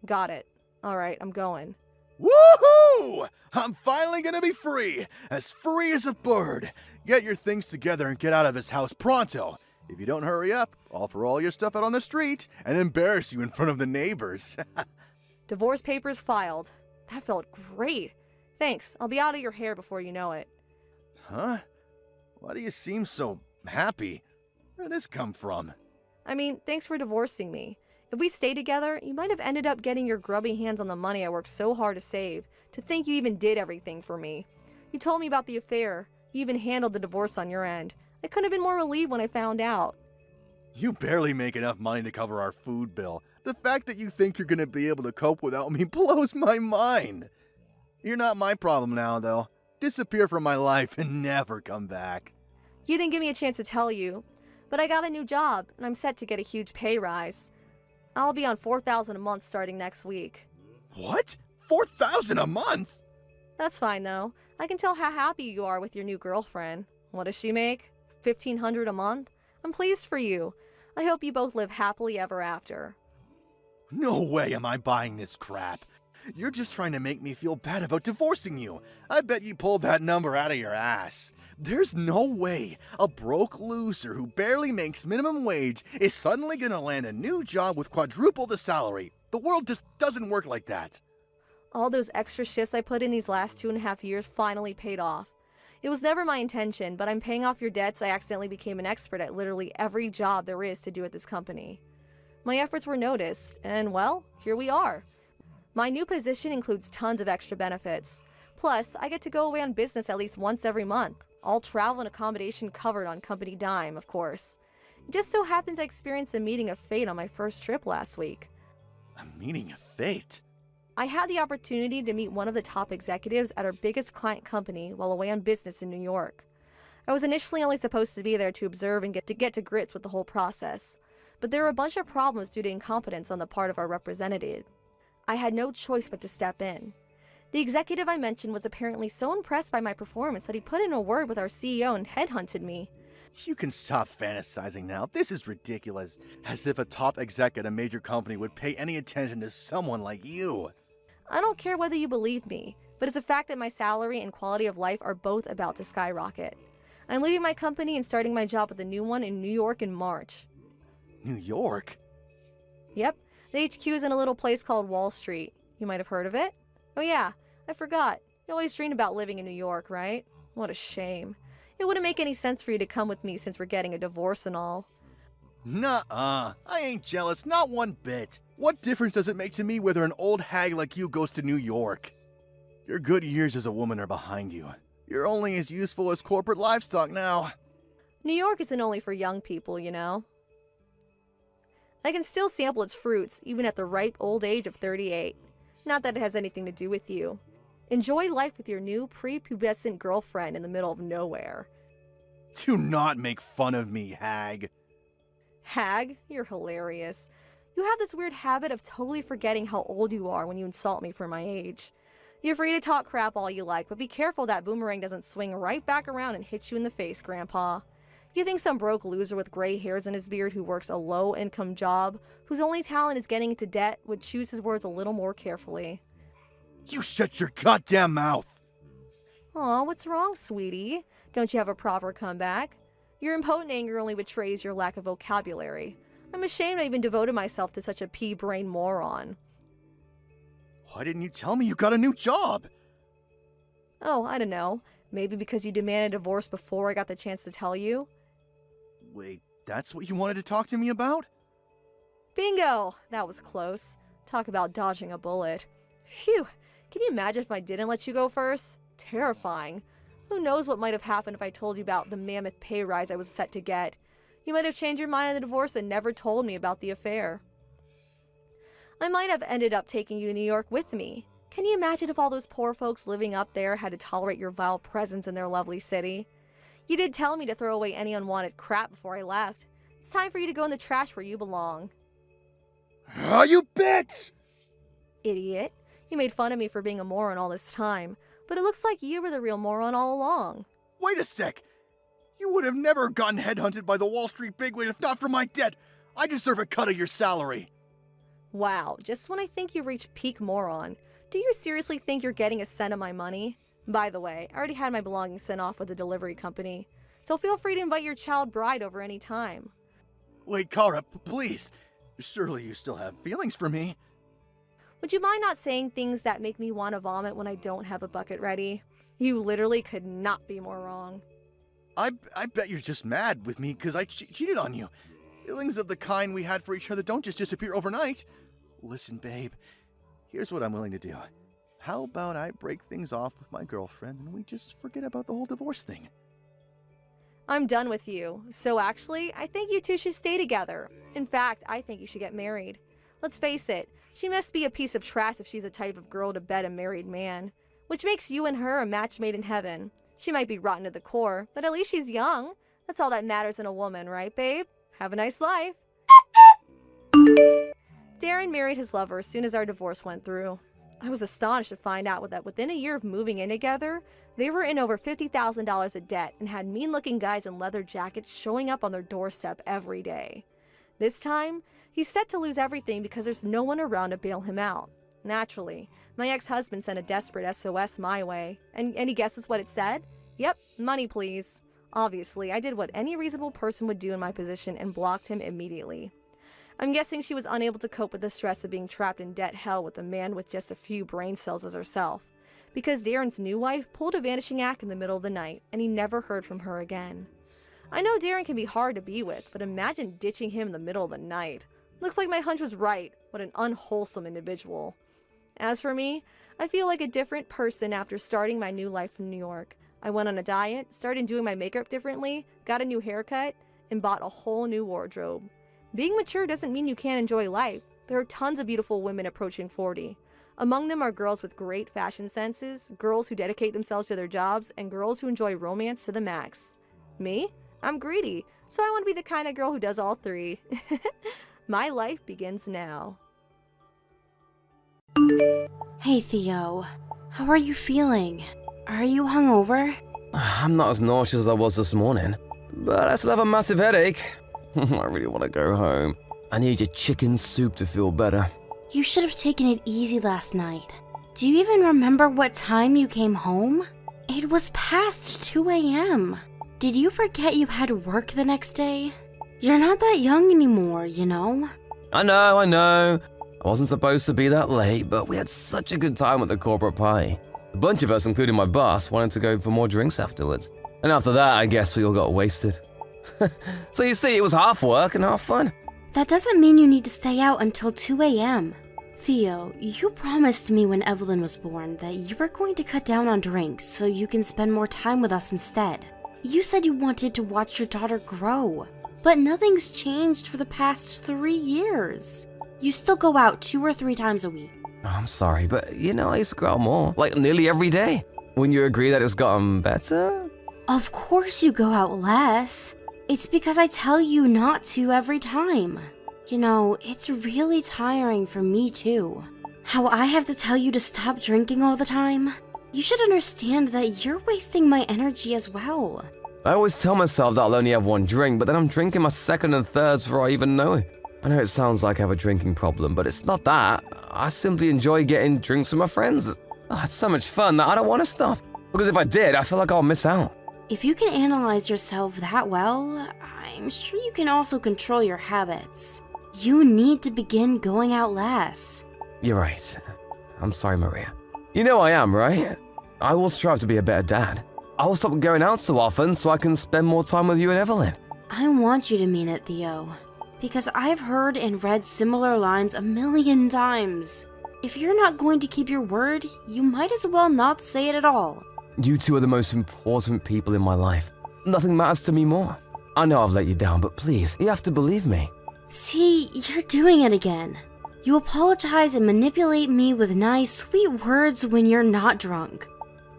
[SPEAKER 3] Got it. Alright, I'm going.
[SPEAKER 4] Woohoo! I'm finally gonna be free as a bird. Get your things together and get out of this house pronto. If you don't hurry up, I'll throw all your stuff out on the street and embarrass you in front of the neighbors.
[SPEAKER 3] Divorce papers filed. That felt great. Thanks. I'll be out of your hair before you know it.
[SPEAKER 4] Huh? Why do you seem so happy? Where did this come from?
[SPEAKER 3] I mean, thanks for divorcing me. If we stayed together, you might have ended up getting your grubby hands on the money I worked so hard to save. To think you even did everything for me. You told me about the affair. You even handled the divorce on your end. I couldn't have been more relieved when I found out.
[SPEAKER 4] You barely make enough money to cover our food bill. The fact that you think you're gonna be able to cope without me blows my mind. You're not my problem now, though. Disappear from my life and never come back.
[SPEAKER 3] You didn't give me a chance to tell you, but I got a new job, and I'm set to get a huge pay rise. I'll be on $4,000 a month starting next week.
[SPEAKER 4] What? 4,000 a month?
[SPEAKER 3] That's fine though. I can tell how happy you are with your new girlfriend. What does she make? $1,500 a month? I'm pleased for you. I hope you both live happily ever after.
[SPEAKER 4] No way am I buying this crap. You're just trying to make me feel bad about divorcing you. I bet you pulled that number out of your ass. There's no way a broke loser who barely makes minimum wage is suddenly gonna land a new job with quadruple the salary. The world just doesn't work like that.
[SPEAKER 3] All those extra shifts I put in these last 2.5 years finally paid off. It was never my intention, but I'm paying off your debts. I accidentally became an expert at literally every job there is to do at this company. My efforts were noticed, and well, here we are. My new position includes tons of extra benefits. Plus, I get to go away on business at least once every month. All travel and accommodation covered on company dime, of course. It just so happens I experienced a meeting of fate on my first trip last week.
[SPEAKER 4] A meeting of fate?
[SPEAKER 3] I had the opportunity to meet one of the top executives at our biggest client company while away on business in New York. I was initially only supposed to be there to observe and get to grips with the whole process, but there were a bunch of problems due to incompetence on the part of our representative. I had no choice but to step in. The executive I mentioned was apparently so impressed by my performance that he put in a word with our CEO and headhunted me.
[SPEAKER 4] You can stop fantasizing now. This is ridiculous. As if a top exec at a major company would pay any attention to someone like you.
[SPEAKER 3] I don't care whether you believe me, but it's a fact that my salary and quality of life are both about to skyrocket. I'm leaving my company and starting my job with a new one in New York in March.
[SPEAKER 4] New York?
[SPEAKER 3] Yep, the HQ is in a little place called Wall Street. You might have heard of it? Oh yeah, I forgot. You always dreamed about living in New York, right? What a shame. It wouldn't make any sense for you to come with me since we're getting a divorce and all.
[SPEAKER 4] Nuh-uh. I ain't jealous, not one bit. What difference does it make to me whether an old hag like you goes to New York? Your good years as a woman are behind you. You're only as useful as corporate livestock now.
[SPEAKER 3] New York isn't only for young people, you know. I can still sample its fruits, even at the ripe old age of 38. Not that it has anything to do with you. Enjoy life with your new prepubescent girlfriend in the middle of nowhere.
[SPEAKER 4] Do not make fun of me, hag.
[SPEAKER 3] Hag, you're hilarious. You have this weird habit of totally forgetting how old you are when you insult me for my age. You're free to talk crap all you like, but be careful that boomerang doesn't swing right back around and hit you in the face, Grandpa. You think some broke loser with gray hairs in his beard who works a low-income job, whose only talent is getting into debt, would choose his words a little more carefully?
[SPEAKER 4] You shut your goddamn mouth!
[SPEAKER 3] Aw, what's wrong, sweetie? Don't you have a proper comeback? Your impotent anger only betrays your lack of vocabulary. I'm ashamed I even devoted myself to such a pea-brain moron.
[SPEAKER 4] Why didn't you tell me you got a new job?
[SPEAKER 3] Oh, I don't know. Maybe because you demanded a divorce before I got the chance to tell you?
[SPEAKER 4] Wait, that's what you wanted to talk to me about?
[SPEAKER 3] Bingo! That was close. Talk about dodging a bullet. Phew! Can you imagine if I didn't let you go first? Terrifying. Who knows what might have happened if I told you about the mammoth pay rise I was set to get. You might have changed your mind on the divorce and never told me about the affair. I might have ended up taking you to New York with me. Can you imagine if all those poor folks living up there had to tolerate your vile presence in their lovely city? You did tell me to throw away any unwanted crap before I left. It's time for you to go in the trash where you belong.
[SPEAKER 4] Ah, you bitch!
[SPEAKER 3] Idiot. You made fun of me for being a moron all this time, but it looks like you were the real moron all along.
[SPEAKER 4] Wait a sec! You would have never gotten headhunted by the Wall Street bigwig if not for my debt! I deserve a cut of your salary!
[SPEAKER 3] Wow, just when I think you reach peak moron. Do you seriously think you're getting a cent of my money? By the way, I already had my belongings sent off with the delivery company, so feel free to invite your child bride over any time.
[SPEAKER 4] Wait, Kara, please! Surely you still have feelings for me.
[SPEAKER 3] Would you mind not saying things that make me want to vomit when I don't have a bucket ready? You literally could not be more wrong.
[SPEAKER 4] I bet you're just mad with me because I cheated on you. Feelings of the kind we had for each other don't just disappear overnight. Listen, babe, here's what I'm willing to do. How about I break things off with my girlfriend and we just forget about the whole divorce thing?
[SPEAKER 3] I'm done with you. So actually, I think you two should stay together. In fact, I think you should get married. Let's face it, she must be a piece of trash if she's the type of girl to bed a married man. Which makes you and her a match made in heaven. She might be rotten to the core, but at least she's young. That's all that matters in a woman, right, babe? Have a nice life. Darren married his lover as soon as our divorce went through. I was astonished to find out that within a year of moving in together, they were in over $50,000 of debt and had mean-looking guys in leather jackets showing up on their doorstep every day. This time, he's set to lose everything because there's no one around to bail him out. Naturally, my ex-husband sent a desperate SOS my way, and any guesses what it said? Yep, money please. Obviously, I did what any reasonable person would do in my position and blocked him immediately. I'm guessing she was unable to cope with the stress of being trapped in debt hell with a man with just a few brain cells as herself, because Darren's new wife pulled a vanishing act in the middle of the night, and he never heard from her again. I know Darren can be hard to be with, but imagine ditching him in the middle of the night. Looks like my hunch was right. What an unwholesome individual. As for me, I feel like a different person after starting my new life in New York. I went on a diet, started doing my makeup differently, got a new haircut, and bought a whole new wardrobe. Being mature doesn't mean you can't enjoy life. There are tons of beautiful women approaching 40. Among them are girls with great fashion senses, girls who dedicate themselves to their jobs, and girls who enjoy romance to the max. Me? I'm greedy, so I want to be the kind of girl who does all three. My life begins now.
[SPEAKER 2] Hey, Theo. How are you feeling? Are you hungover?
[SPEAKER 5] I'm not as nauseous as I was this morning, but I still have a massive headache. I really want to go home. I need your chicken soup to feel better.
[SPEAKER 2] You should have taken it easy last night. Do you even remember what time you came home? It was past 2 a.m. Did you forget you had work the next day? You're not that young anymore, you know?
[SPEAKER 5] I know. I wasn't supposed to be that late, but we had such a good time at the corporate party. A bunch of us, including my boss, wanted to go for more drinks afterwards. And after that, I guess we all got wasted. So you see, it was half work and half fun.
[SPEAKER 2] That doesn't mean you need to stay out until 2 a.m. Theo, you promised me when Evelyn was born that you were going to cut down on drinks so you can spend more time with us instead. You said you wanted to watch your daughter grow, but nothing's changed for the past 3 years. You still go out 2 or 3 times a week.
[SPEAKER 5] Oh, I'm sorry, but I used to go out more, like nearly every day. Wouldn't you agree that it's gotten better?
[SPEAKER 2] Of course you go out less. It's because I tell you not to every time. It's really tiring for me too. How I have to tell you to stop drinking all the time. You should understand that you're wasting my energy as well.
[SPEAKER 5] I always tell myself that I'll only have 1 drink, but then I'm drinking my 2nd and 3rds before I even know it. I know it sounds like I have a drinking problem, but it's not that. I simply enjoy getting drinks with my friends. Oh, it's so much fun that I don't want to stop. Because if I did, I feel like I'll miss out.
[SPEAKER 2] If you can analyze yourself that well, I'm sure you can also control your habits. You need to begin going out less.
[SPEAKER 5] You're right. I'm sorry, Maria. You know I am, right? I will strive to be a better dad. I will stop going out so often so I can spend more time with you and Evelyn.
[SPEAKER 2] I want you to mean it, Theo. Because I've heard and read similar lines 1,000,000 times. If you're not going to keep your word, you might as well not say it at all.
[SPEAKER 5] You two are the most important people in my life. Nothing matters to me more. I know I've let you down, but please, you have to believe me.
[SPEAKER 2] See, you're doing it again. You apologize and manipulate me with nice, sweet words when you're not drunk.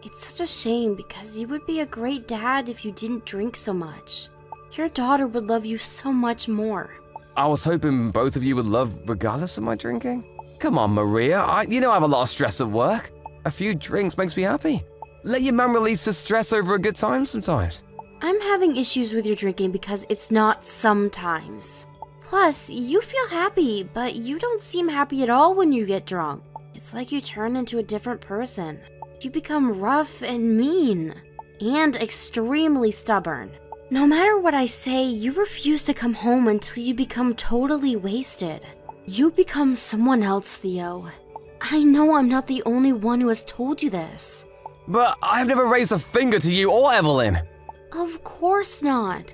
[SPEAKER 2] It's such a shame because you would be a great dad if you didn't drink so much. Your daughter would love you so much more.
[SPEAKER 5] I was hoping both of you would love regardless of my drinking. Come on, Maria. I have a lot of stress at work. A few drinks makes me happy. Let your man release his stress over a good time sometimes.
[SPEAKER 2] I'm having issues with your drinking because it's not sometimes. Plus, you feel happy, but you don't seem happy at all when you get drunk. It's like you turn into a different person. You become rough and mean, and extremely stubborn. No matter what I say, you refuse to come home until you become totally wasted. You become someone else, Theo. I know I'm not the only one who has told you this.
[SPEAKER 5] But I've never raised a finger to you or Evelyn.
[SPEAKER 2] Of course not.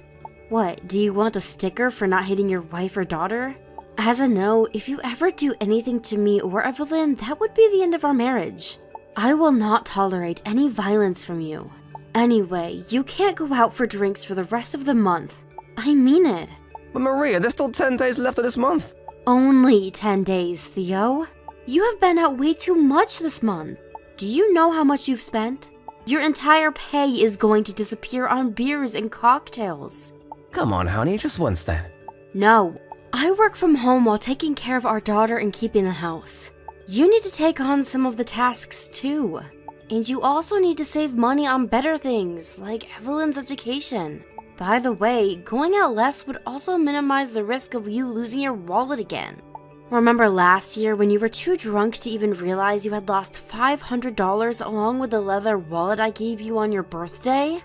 [SPEAKER 2] What, do you want a sticker for not hitting your wife or daughter? As a no, if you ever do anything to me or Evelyn, that would be the end of our marriage. I will not tolerate any violence from you. Anyway, you can't go out for drinks for the rest of the month. I mean it.
[SPEAKER 5] But Maria, there's still 10 days left of this month.
[SPEAKER 2] Only 10 days, Theo. You have been out way too much this month. Do you know how much you've spent? Your entire pay is going to disappear on beers and cocktails.
[SPEAKER 5] Come on, honey, just once then.
[SPEAKER 2] No,
[SPEAKER 6] I work from home while taking care of our daughter and keeping the house. You need to take on some of the tasks too. And you also need to save money on better things, like Evelyn's education. By the way, going out less would also minimize the risk of you losing your wallet again. Remember last year when you were too drunk to even realize you had lost $500 along with the leather wallet I gave you on your birthday?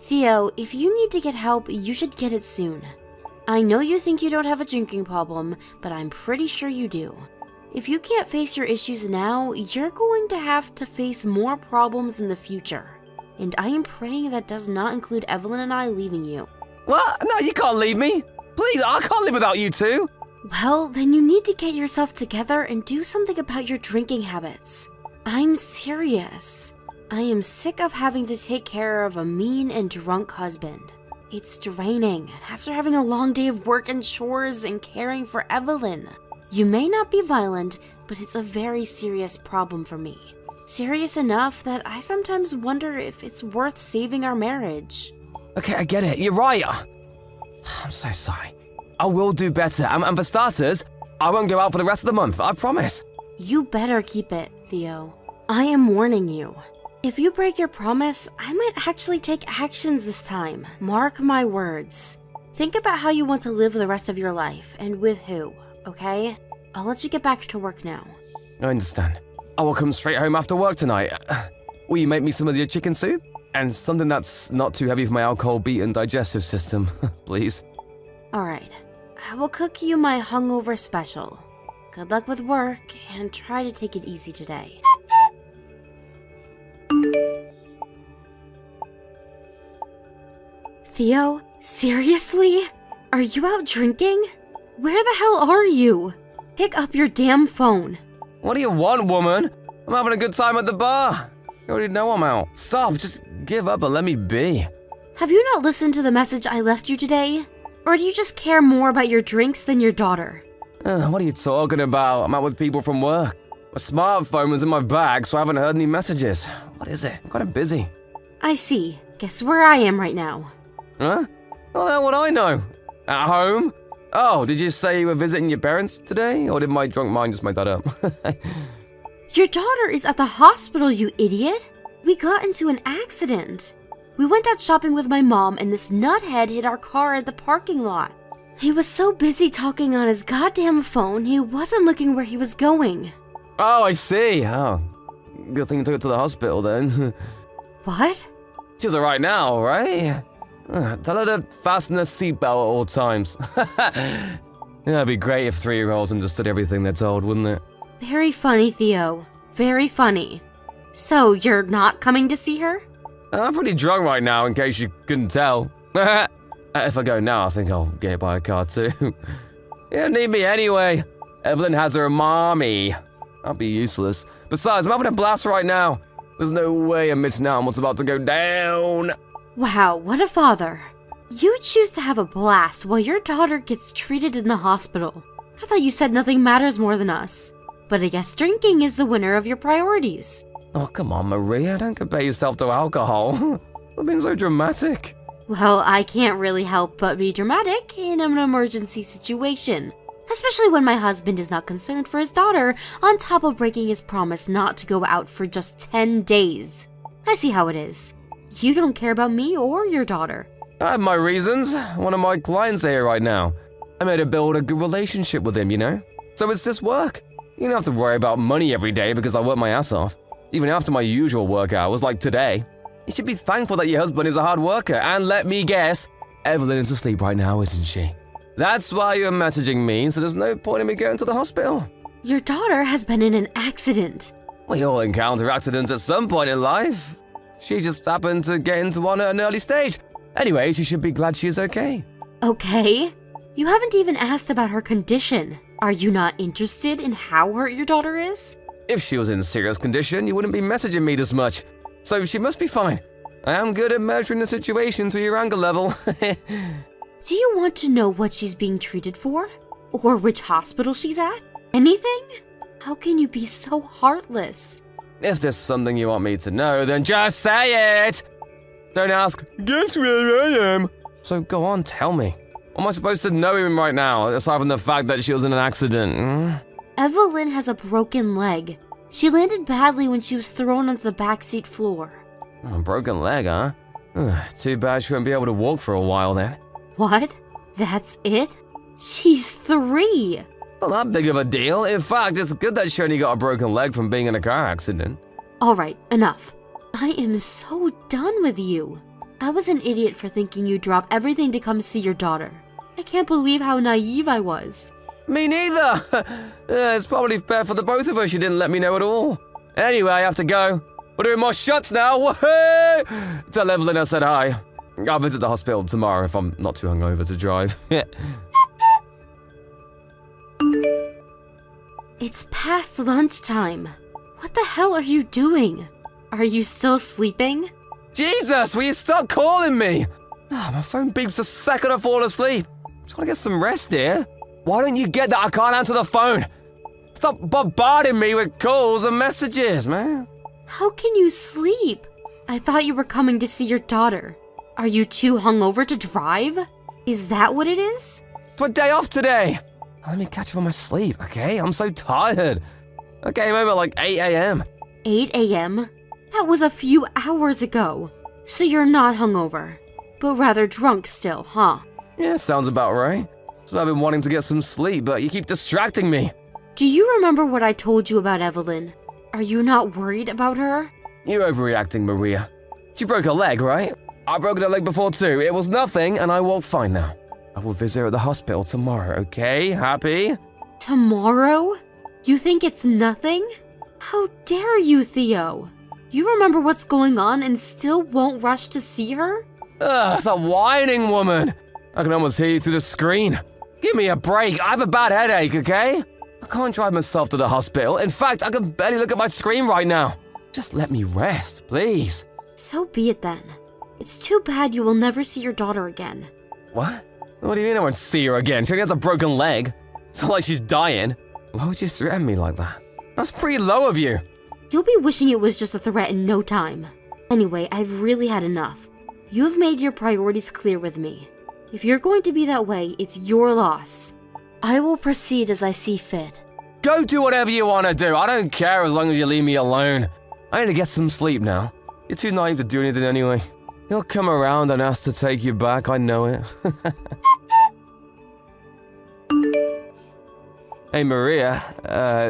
[SPEAKER 6] Theo, if you need to get help, you should get it soon. I know you think you don't have a drinking problem, but I'm pretty sure you do. If you can't face your issues now, you're going to have to face more problems in the future. And I am praying that does not include Evelyn and I leaving you.
[SPEAKER 5] What? No, you can't leave me. Please, I can't live without you two.
[SPEAKER 6] Well, then you need to get yourself together and do something about your drinking habits. I'm serious. I am sick of having to take care of a mean and drunk husband. It's draining after having a long day of work and chores and caring for Evelyn. You may not be violent, but it's a very serious problem for me. Serious enough that I sometimes wonder if it's worth saving our marriage.
[SPEAKER 5] Okay, I get it. You're right. I'm so sorry. I will do better. And for starters, I won't go out for the rest of the month. I promise.
[SPEAKER 6] You better keep it, Theo. I am warning you. If you break your promise, I might actually take actions this time. Mark my words. Think about how you want to live the rest of your life and with who, okay? I'll let you get back to work now.
[SPEAKER 5] I understand. I will come straight home after work tonight. Will you make me some of your chicken soup? And something that's not too heavy for my alcohol-beaten digestive system, please.
[SPEAKER 6] Alright. I will cook you my hungover special. Good luck with work, and try to take it easy today. Theo, seriously? Are you out drinking? Where the hell are you? Pick up your damn phone.
[SPEAKER 5] What do you want, woman? I'm having a good time at the bar. You already know I'm out. Stop, just give up and let me be.
[SPEAKER 6] Have you not listened to the message I left you today? Or do you just care more about your drinks than your daughter?
[SPEAKER 5] What are you talking about? I'm out with people from work. My smartphone was in my bag, so I haven't heard any messages. What is it? I'm kind of busy.
[SPEAKER 6] I see. Guess where I am right now.
[SPEAKER 5] Huh? Well, how would I know? At home? Oh, did you say you were visiting your parents today? Or did my drunk mind just make that up?
[SPEAKER 6] Your daughter is at the hospital, you idiot! We got into an accident. We went out shopping with my mom and this nuthead hit our car at the parking lot. He was so busy talking on his goddamn phone, he wasn't looking where he was going.
[SPEAKER 5] Oh, I see. Oh, good thing you took it to the hospital then.
[SPEAKER 6] What?
[SPEAKER 5] She's alright now, right? Tell her to fasten her seatbelt at all times. It'd be great if 3-year-olds understood everything they're told, wouldn't it?
[SPEAKER 6] Very funny, Theo. Very funny. So, you're not coming to see her?
[SPEAKER 5] I'm pretty drunk right now, in case you couldn't tell. If I go now, I think I'll get hit by a car too. You don't need me anyway. Evelyn has her mommy. I'll be useless. Besides, I'm having a blast right now. There's no way I'm missing out on what's about to go down.
[SPEAKER 6] Wow, what a father. You choose to have a blast while your daughter gets treated in the hospital. I thought you said nothing matters more than us. But I guess drinking is the winner of your priorities.
[SPEAKER 5] Oh, come on, Maria. Don't compare yourself to alcohol. You're being so dramatic.
[SPEAKER 6] Well, I can't really help but be dramatic in an emergency situation. Especially when my husband is not concerned for his daughter, on top of breaking his promise not to go out for just 10 days. I see how it is. You don't care about me or your daughter.
[SPEAKER 5] I have my reasons. One of my clients are here right now. I made her build a good relationship with him, you know? So it's just work. You don't have to worry about money every day because I work my ass off. Even after my usual work hours, like today. You should be thankful that your husband is a hard worker. And let me guess, Evelyn is asleep right now, isn't she? That's why you're messaging me, so there's no point in me going to the hospital.
[SPEAKER 6] Your daughter has been in an accident.
[SPEAKER 5] We all encounter accidents at some point in life. She just happened to get into one at an early stage. Anyway, she should be glad she is okay.
[SPEAKER 6] Okay. You haven't even asked about her condition. Are you not interested in how hurt your daughter is?
[SPEAKER 5] If she was in serious condition, you wouldn't be messaging me this much. So she must be fine. I am good at measuring the situation to your anger level.
[SPEAKER 6] Do you want to know what she's being treated for? Or which hospital she's at? Anything? How can you be so heartless?
[SPEAKER 5] If there's something you want me to know, then just say it! Don't ask, guess where I am? So go on, tell me. What am I supposed to know him right now, aside from the fact that she was in an accident?
[SPEAKER 6] Evelyn has a broken leg. She landed badly when she was thrown onto the backseat floor.
[SPEAKER 5] A broken leg, huh? Too bad she won't be able to walk for a while then.
[SPEAKER 6] What? That's it? She's 3.
[SPEAKER 5] Not that big of a deal. In fact, it's good that she only got a broken leg from being in a car accident.
[SPEAKER 6] Alright, enough. I am so done with you. I was an idiot for thinking you'd drop everything to come see your daughter. I can't believe how naive I was.
[SPEAKER 5] Me neither! It's probably fair for the both of us she didn't let me know at all. Anyway, I have to go. We're doing more shots now. Woohoo! Tell Evelyn I said hi. I'll visit the hospital tomorrow if I'm not too hungover to drive.
[SPEAKER 6] It's past lunchtime. What the hell are you doing? Are you still sleeping?
[SPEAKER 5] Jesus, will you stop calling me? My phone beeps the second I fall asleep. I'm trying to get some rest here. Why don't you get that I can't answer the phone? Stop bombarding me with calls and messages, man.
[SPEAKER 6] How can you sleep? I thought you were coming to see your daughter. Are you too hungover to drive? Is that what it is?
[SPEAKER 5] It's my day off today. Let me catch up on my sleep, okay? I'm so tired. I came home at like 8 a.m.
[SPEAKER 6] 8 a.m.? That was a few hours ago. So you're not hungover, but rather drunk still, huh?
[SPEAKER 5] Yeah, sounds about right. So I've been wanting to get some sleep, but you keep distracting me.
[SPEAKER 6] Do you remember what I told you about Evelyn? Are you not worried about her?
[SPEAKER 5] You're overreacting, Maria. She broke her leg, right? I broke her leg before too. It was nothing, and I walk fine now. I will visit her at the hospital tomorrow, okay? Happy?
[SPEAKER 6] Tomorrow? You think it's nothing? How dare you, Theo? You remember what's going on and still won't rush to see her?
[SPEAKER 5] Ugh, it's a whining woman. I can almost hear you through the screen. Give me a break. I have a bad headache, okay? I can't drive myself to the hospital. In fact, I can barely look at my screen right now. Just let me rest, please.
[SPEAKER 6] So be it then. It's too bad you will never see your daughter again.
[SPEAKER 5] What? What do you mean I won't see her again? She only has a broken leg. It's not like she's dying. Why would you threaten me like that? That's pretty low of you.
[SPEAKER 6] You'll be wishing it was just a threat in no time. Anyway, I've really had enough. You've made your priorities clear with me. If you're going to be that way, it's your loss. I will proceed as I see fit.
[SPEAKER 5] Go do whatever you want to do. I don't care as long as you leave me alone. I need to get some sleep now. You're too naive to do anything anyway. He'll come around and ask to take you back, I know it. Hey Maria,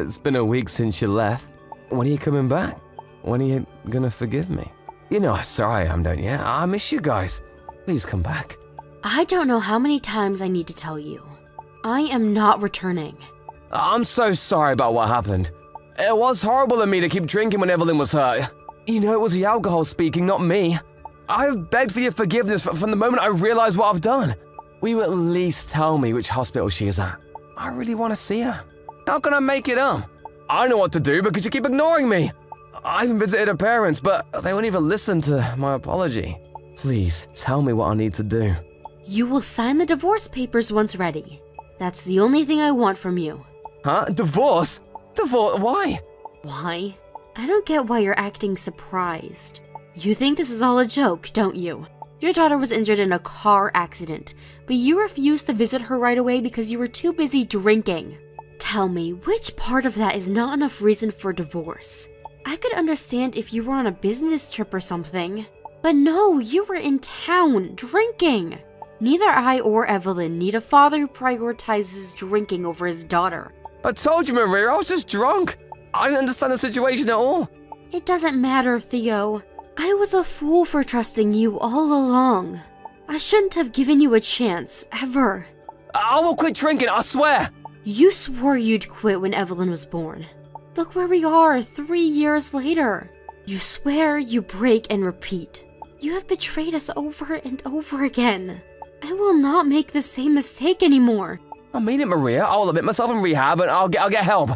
[SPEAKER 5] it's been a week since you left. When are you coming back? When are you gonna forgive me? You know how sorry I am, don't you? I miss you guys. Please come back.
[SPEAKER 6] I don't know how many times I need to tell you. I am not returning.
[SPEAKER 5] I'm so sorry about what happened. It was horrible of me to keep drinking when Evelyn was hurt. You know, it was the alcohol speaking, not me. I've begged for your forgiveness from the moment I realized what I've done. Will you at least tell me which hospital she is at? I really want to see her. How can I make it up? I know what to do because you keep ignoring me. I even visited her parents, but they won't even listen to my apology. Please, tell me what I need to do.
[SPEAKER 6] You will sign the divorce papers once ready. That's the only thing I want from you.
[SPEAKER 5] Huh? Divorce? Divorce? Why?
[SPEAKER 6] Why? I don't get why you're acting surprised. You think this is all a joke, don't you? Your daughter was injured in a car accident, but you refused to visit her right away because you were too busy drinking. Tell me, which part of that is not enough reason for divorce? I could understand if you were on a business trip or something. But no, you were in town, drinking. Neither I or Evelyn need a father who prioritizes drinking over his daughter.
[SPEAKER 5] I told you, Maria, I was just drunk. I didn't understand the situation at all.
[SPEAKER 6] It doesn't matter, Theo. I was a fool for trusting you all along. I shouldn't have given you a chance, ever.
[SPEAKER 5] I will quit drinking, I swear.
[SPEAKER 6] You swore you'd quit when Evelyn was born. Look where we are 3 years later. You swear, you break, and repeat. You have betrayed us over and over again. I will not make the same mistake anymore.
[SPEAKER 5] I mean it, Maria. I'll admit myself in rehab and I'll get help.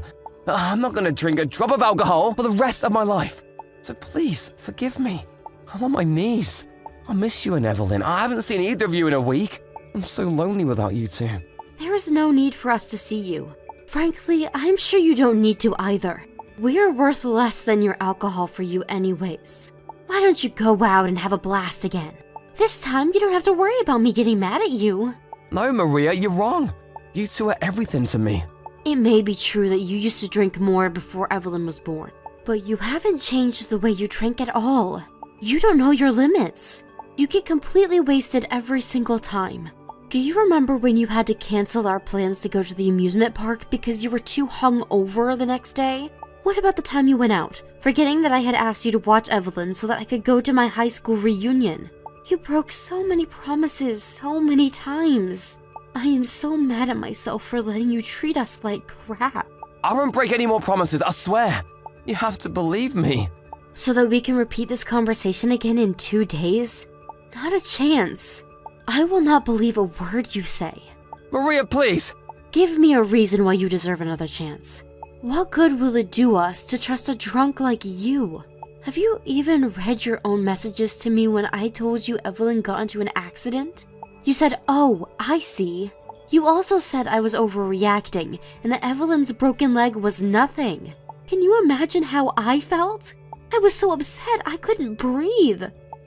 [SPEAKER 5] I'm not gonna drink a drop of alcohol for the rest of my life. So please, forgive me. I'm on my knees. I miss you and Evelyn. I haven't seen either of you in a week. I'm so lonely without you two.
[SPEAKER 6] There is no need for us to see you. Frankly, I'm sure you don't need to either. We're worth less than your alcohol for you anyways. Why don't you go out and have a blast again? This time, you don't have to worry about me getting mad at you.
[SPEAKER 5] No, Maria, you're wrong. You two are everything to me.
[SPEAKER 6] It may be true that you used to drink more before Evelyn was born, but you haven't changed the way you drink at all. You don't know your limits. You get completely wasted every single time. Do you remember when you had to cancel our plans to go to the amusement park because you were too hungover the next day? What about the time you went out, forgetting that I had asked you to watch Evelyn so that I could go to my high school reunion? You broke so many promises so many times. I am so mad at myself for letting you treat us like crap.
[SPEAKER 5] I won't break any more promises, I swear. You have to believe me.
[SPEAKER 6] So that we can repeat this conversation again in 2 days? Not a chance. I will not believe a word you say.
[SPEAKER 5] Maria, please.
[SPEAKER 6] Give me a reason why you deserve another chance. What good will it do us to trust a drunk like you? Have you even read your own messages to me when I told you Evelyn got into an accident? You said, "Oh, I see." You also said I was overreacting and that Evelyn's broken leg was nothing. Can you imagine how I felt? I was so upset I couldn't breathe.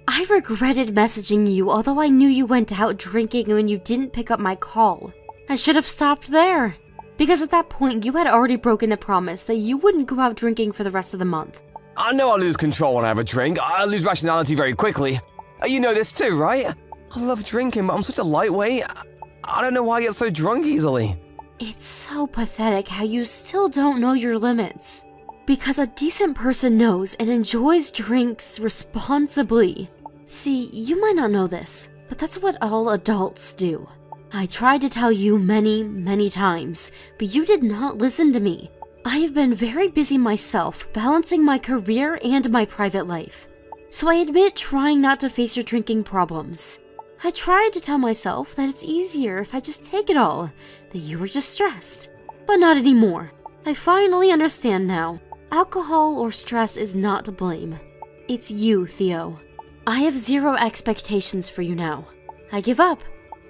[SPEAKER 6] I regretted messaging you, although I knew you went out drinking when you didn't pick up my call. I should have stopped there. Because at that point, you had already broken the promise that you wouldn't go out drinking for the rest of the month.
[SPEAKER 5] I know I lose control when I have a drink. I lose rationality very quickly. You know this too, right? I love drinking, but I'm such a lightweight. I don't know why I get so drunk easily.
[SPEAKER 6] It's so pathetic how you still don't know your limits. Because a decent person knows and enjoys drinks responsibly. See, you might not know this, but that's what all adults do. I tried to tell you many times, but you did not listen to me. I have been very busy myself, balancing my career and my private life. So I admit trying not to face your drinking problems. I tried to tell myself that it's easier if I just take it all, that you were just stressed. But not anymore. I finally understand now. Alcohol or stress is not to blame. It's you, Theo. I have zero expectations for you now. I give up.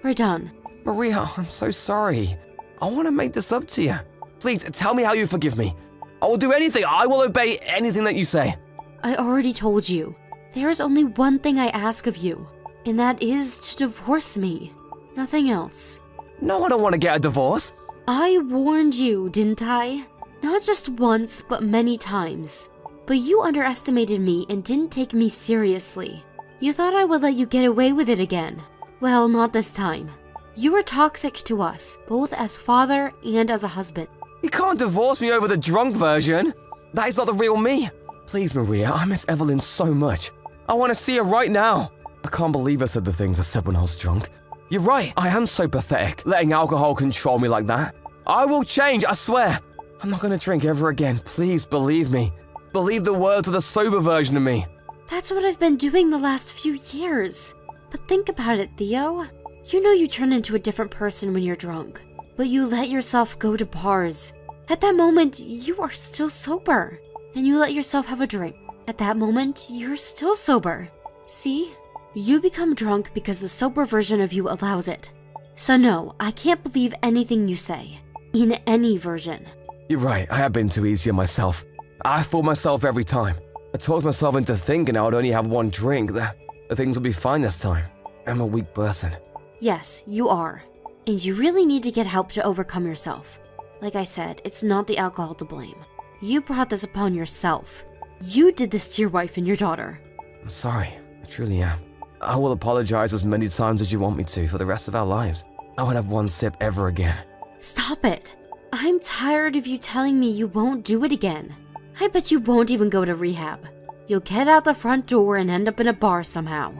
[SPEAKER 6] We're done.
[SPEAKER 5] Maria, I'm so sorry. I want to make this up to you. Please, tell me how you forgive me. I will do anything. I will obey anything that you say.
[SPEAKER 6] I already told you. There is only one thing I ask of you, and that is to divorce me. Nothing else.
[SPEAKER 5] No, I don't want to get a divorce.
[SPEAKER 6] I warned you, didn't I? Not just once, but many times. But you underestimated me and didn't take me seriously. You thought I would let you get away with it again. Well, not this time. You were toxic to us, both as father and as a husband.
[SPEAKER 5] You can't divorce me over the drunk version. That is not the real me. Please, Maria, I miss Evelyn so much. I want to see her right now. I can't believe I said the things I said when I was drunk. You're right, I am so pathetic, letting alcohol control me like that. I will change, I swear. I'm not going to drink ever again. Please believe me. Believe the words of the sober version of me.
[SPEAKER 6] That's what I've been doing the last few years. But think about it, Theo. You know you turn into a different person when you're drunk, but you let yourself go to bars. At that moment, you are still sober, and you let yourself have a drink. At that moment, you're still sober. See? You become drunk because the sober version of you allows it. So no, I can't believe anything you say, in any version.
[SPEAKER 5] You're right, I have been too easy on myself. I fool myself every time. I talked myself into thinking I would only have one drink, that things will be fine this time. I'm a weak person.
[SPEAKER 6] Yes, you are. And you really need to get help to overcome yourself. Like I said, it's not the alcohol to blame. You brought this upon yourself. You did this to your wife and your daughter.
[SPEAKER 5] I'm sorry, I truly am. I will apologize as many times as you want me to for the rest of our lives. I won't have one sip ever again.
[SPEAKER 6] Stop it. I'm tired of you telling me you won't do it again. I bet you won't even go to rehab. You'll get out the front door and end up in a bar somehow.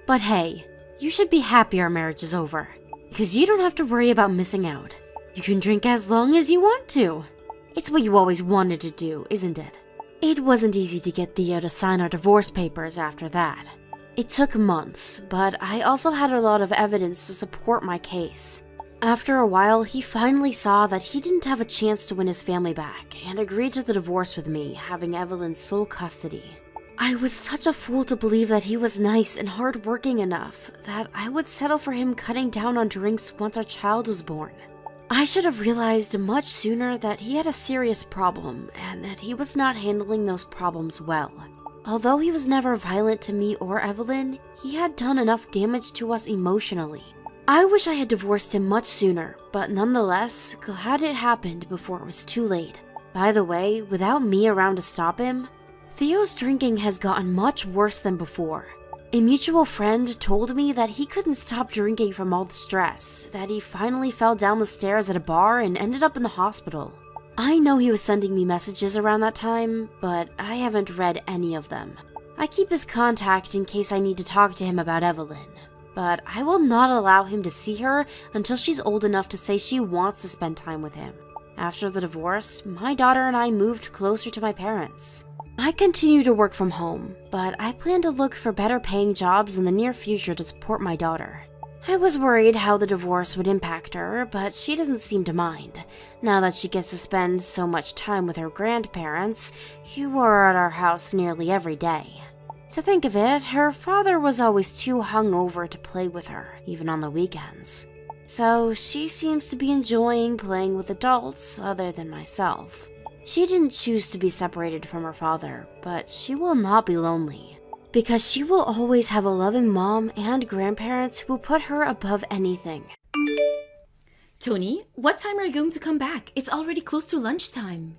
[SPEAKER 6] But hey, you should be happy our marriage is over, because you don't have to worry about missing out. You can drink as long as you want to. It's what you always wanted to do, isn't it? It wasn't easy to get Theo to sign our divorce papers after that. It took months, but I also had a lot of evidence to support my case. After a while, he finally saw that he didn't have a chance to win his family back and agreed to the divorce with me, having Evelyn's sole custody. I was such a fool to believe that he was nice and hardworking enough that I would settle for him cutting down on drinks once our child was born. I should have realized much sooner that he had a serious problem and that he was not handling those problems well. Although he was never violent to me or Evelyn, he had done enough damage to us emotionally. I wish I had divorced him much sooner, but nonetheless, glad it happened before it was too late. By the way, without me around to stop him, Theo's drinking has gotten much worse than before. A mutual friend told me that he couldn't stop drinking from all the stress, that he finally fell down the stairs at a bar and ended up in the hospital. I know he was sending me messages around that time, but I haven't read any of them. I keep his contact in case I need to talk to him about Evelyn, but I will not allow him to see her until she's old enough to say she wants to spend time with him. After the divorce, my daughter and I moved closer to my parents. I continue to work from home, but I plan to look for better paying jobs in the near future to support my daughter. I was worried how the divorce would impact her, but she doesn't seem to mind, now that she gets to spend so much time with her grandparents, who are at our house nearly every day. To think of it, her father was always too hungover to play with her, even on the weekends. So she seems to be enjoying playing with adults other than myself. She didn't choose to be separated from her father, but she will not be lonely, because she will always have a loving mom and grandparents who will put her above anything.
[SPEAKER 1] Tony, what time are you going to come back? It's already close to lunchtime.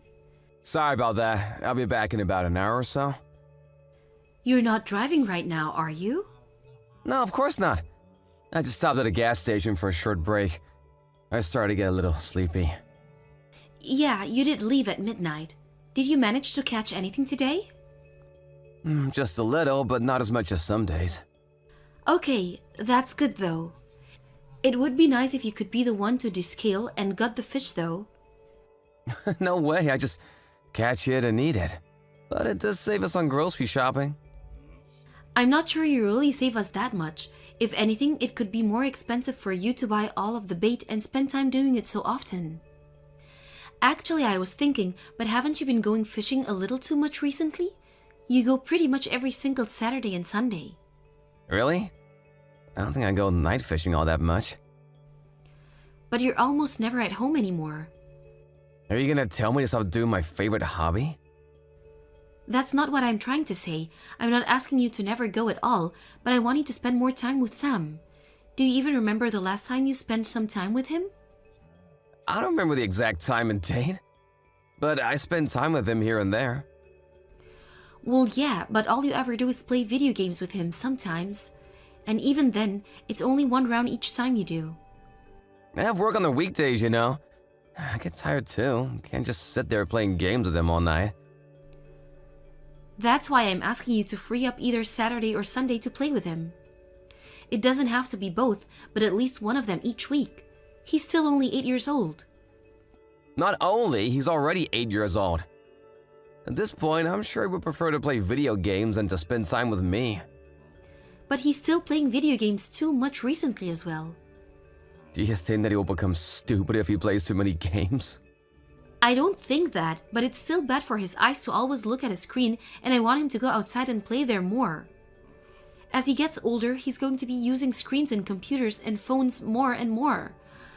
[SPEAKER 5] Sorry about that. I'll be back in about an hour or so.
[SPEAKER 1] You're not driving right now, are you?
[SPEAKER 5] No, of course not. I just stopped at a gas station for a short break. I started to get a little sleepy.
[SPEAKER 1] Yeah, you did leave at midnight. Did you manage to catch anything today?
[SPEAKER 5] Just a little, but not as much as some days.
[SPEAKER 1] Okay, that's good though. It would be nice if you could be the one to descale and gut the fish though.
[SPEAKER 5] No way, I just catch it and eat it. But it does save us on grocery shopping.
[SPEAKER 1] I'm not sure you really save us that much. If anything, it could be more expensive for you to buy all of the bait and spend time doing it so often. Actually, I was thinking, but haven't you been going fishing a little too much recently? You go pretty much every single Saturday and Sunday.
[SPEAKER 5] Really? I don't think I go night fishing all that much.
[SPEAKER 1] But you're almost never at home anymore.
[SPEAKER 5] Are you gonna tell me to stop doing my favorite hobby?
[SPEAKER 1] That's not what I'm trying to say. I'm not asking you to never go at all, but I want you to spend more time with Sam. Do you even remember the last time you spent some time with him?
[SPEAKER 5] I don't remember the exact time and date, but I spend time with him here and there.
[SPEAKER 1] Well, yeah, but all you ever do is play video games with him sometimes. And even then, it's only one round each time you do.
[SPEAKER 5] I have work on the weekdays, you know. I get tired too. Can't just sit there playing games with him all night.
[SPEAKER 1] That's why I'm asking you to free up either Saturday or Sunday to play with him. It doesn't have to be both, but at least one of them each week. He's still only 8 years old.
[SPEAKER 5] Not only, he's already 8 years old. At this point, I'm sure he would prefer to play video games than to spend time with me.
[SPEAKER 1] But he's still playing video games too much recently as well.
[SPEAKER 5] Do you think that he will become stupid if he plays too many games?
[SPEAKER 1] I don't think that, but it's still bad for his eyes to always look at a screen, and I want him to go outside and play there more. As he gets older, he's going to be using screens and computers and phones more and more.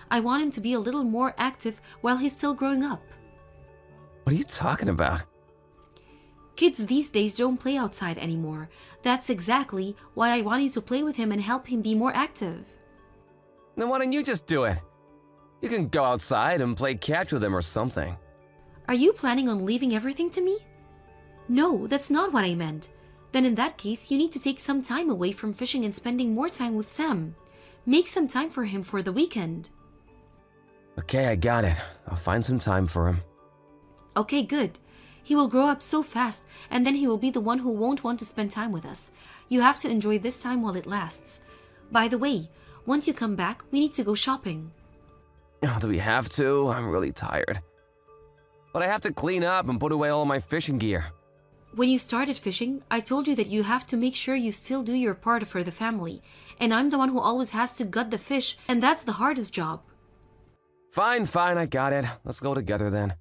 [SPEAKER 1] I want him to be a little more active while he's still growing up.
[SPEAKER 5] What are you talking about?
[SPEAKER 1] Kids these days don't play outside anymore. That's exactly why I want you to play with him and help him be more active.
[SPEAKER 5] Then why don't you just do it? You can go outside and play catch with him or something.
[SPEAKER 1] Are you planning on leaving everything to me? No, that's not what I meant. Then in that case, you need to take some time away from fishing and spending more time with Sam. Make some time for him for the weekend.
[SPEAKER 5] Okay, I got it. I'll find some time for him.
[SPEAKER 1] Okay, good. He will grow up so fast, and then he will be the one who won't want to spend time with us. You have to enjoy this time while it lasts. By the way, once you come back, we need to go shopping.
[SPEAKER 5] Oh, do we have to? I'm really tired. But I have to clean up and put away all my fishing gear.
[SPEAKER 1] When you started fishing, I told you that you have to make sure you still do your part for the family. And I'm the one who always has to gut the fish, and that's the hardest job.
[SPEAKER 5] Fine, I got it. Let's go together then.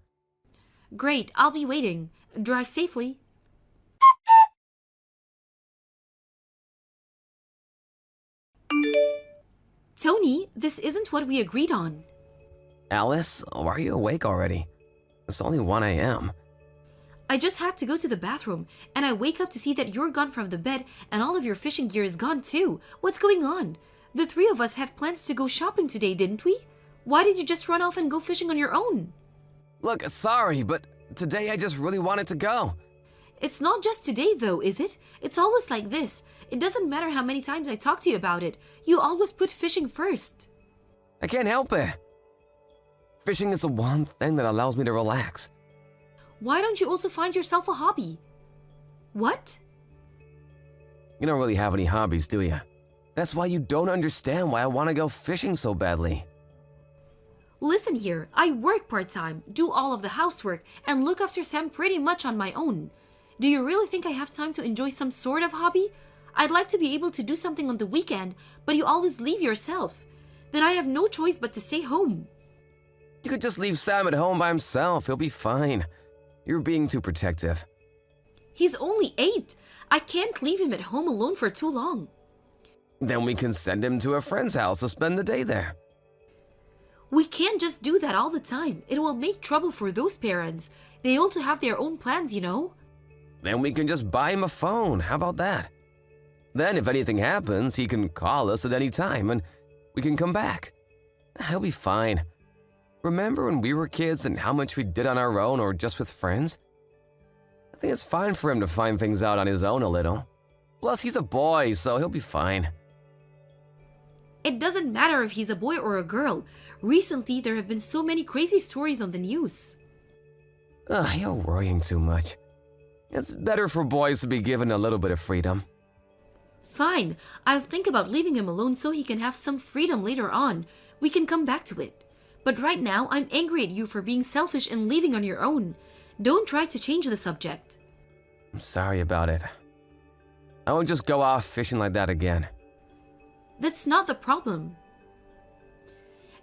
[SPEAKER 1] Great, I'll be waiting. Drive safely. Tony, this isn't what we agreed on.
[SPEAKER 5] Alice, why are you awake already? It's only 1 a.m.
[SPEAKER 1] I just had to go to the bathroom, and I wake up to see that you're gone from the bed and all of your fishing gear is gone too. What's going on? The three of us had plans to go shopping today, didn't we? Why did you just run off and go fishing on your own?
[SPEAKER 5] Look, sorry, but today I just really wanted to go.
[SPEAKER 1] It's not just today, though, is it? It's always like this. It doesn't matter how many times I talk to you about it. You always put fishing first.
[SPEAKER 5] I can't help it. Fishing is the one thing that allows me to relax.
[SPEAKER 1] Why don't you also find yourself a hobby? What?
[SPEAKER 5] You don't really have any hobbies, do you? That's why you don't understand why I want to go fishing so badly.
[SPEAKER 1] Listen here, I work part-time, do all of the housework, and look after Sam pretty much on my own. Do you really think I have time to enjoy some sort of hobby? I'd like to be able to do something on the weekend, but you always leave yourself. Then I have no choice but to stay home.
[SPEAKER 5] You could just leave Sam at home by himself. He'll be fine. You're being too protective.
[SPEAKER 1] He's only 8. I can't leave him at home alone for too long.
[SPEAKER 5] Then we can send him to a friend's house to spend the day there.
[SPEAKER 1] We can't just do that all the time. It will make trouble for those parents. They also have their own plans, you know.
[SPEAKER 5] Then we can just buy him a phone. How about that? Then if anything happens, he can call us at any time and we can come back. He'll be fine. Remember when we were kids and how much we did on our own or just with friends? I think it's fine for him to find things out on his own a little. Plus, he's a boy, so he'll be fine.
[SPEAKER 1] It doesn't matter if he's a boy or a girl. Recently, there have been so many crazy stories on the news.
[SPEAKER 5] You're worrying too much. It's better for boys to be given a little bit of freedom.
[SPEAKER 1] Fine, I'll think about leaving him alone so he can have some freedom later on. We can come back to it. But right now, I'm angry at you for being selfish and leaving on your own. Don't try to change the subject.
[SPEAKER 5] I'm sorry about it. I won't just go off fishing like that again.
[SPEAKER 1] That's not the problem.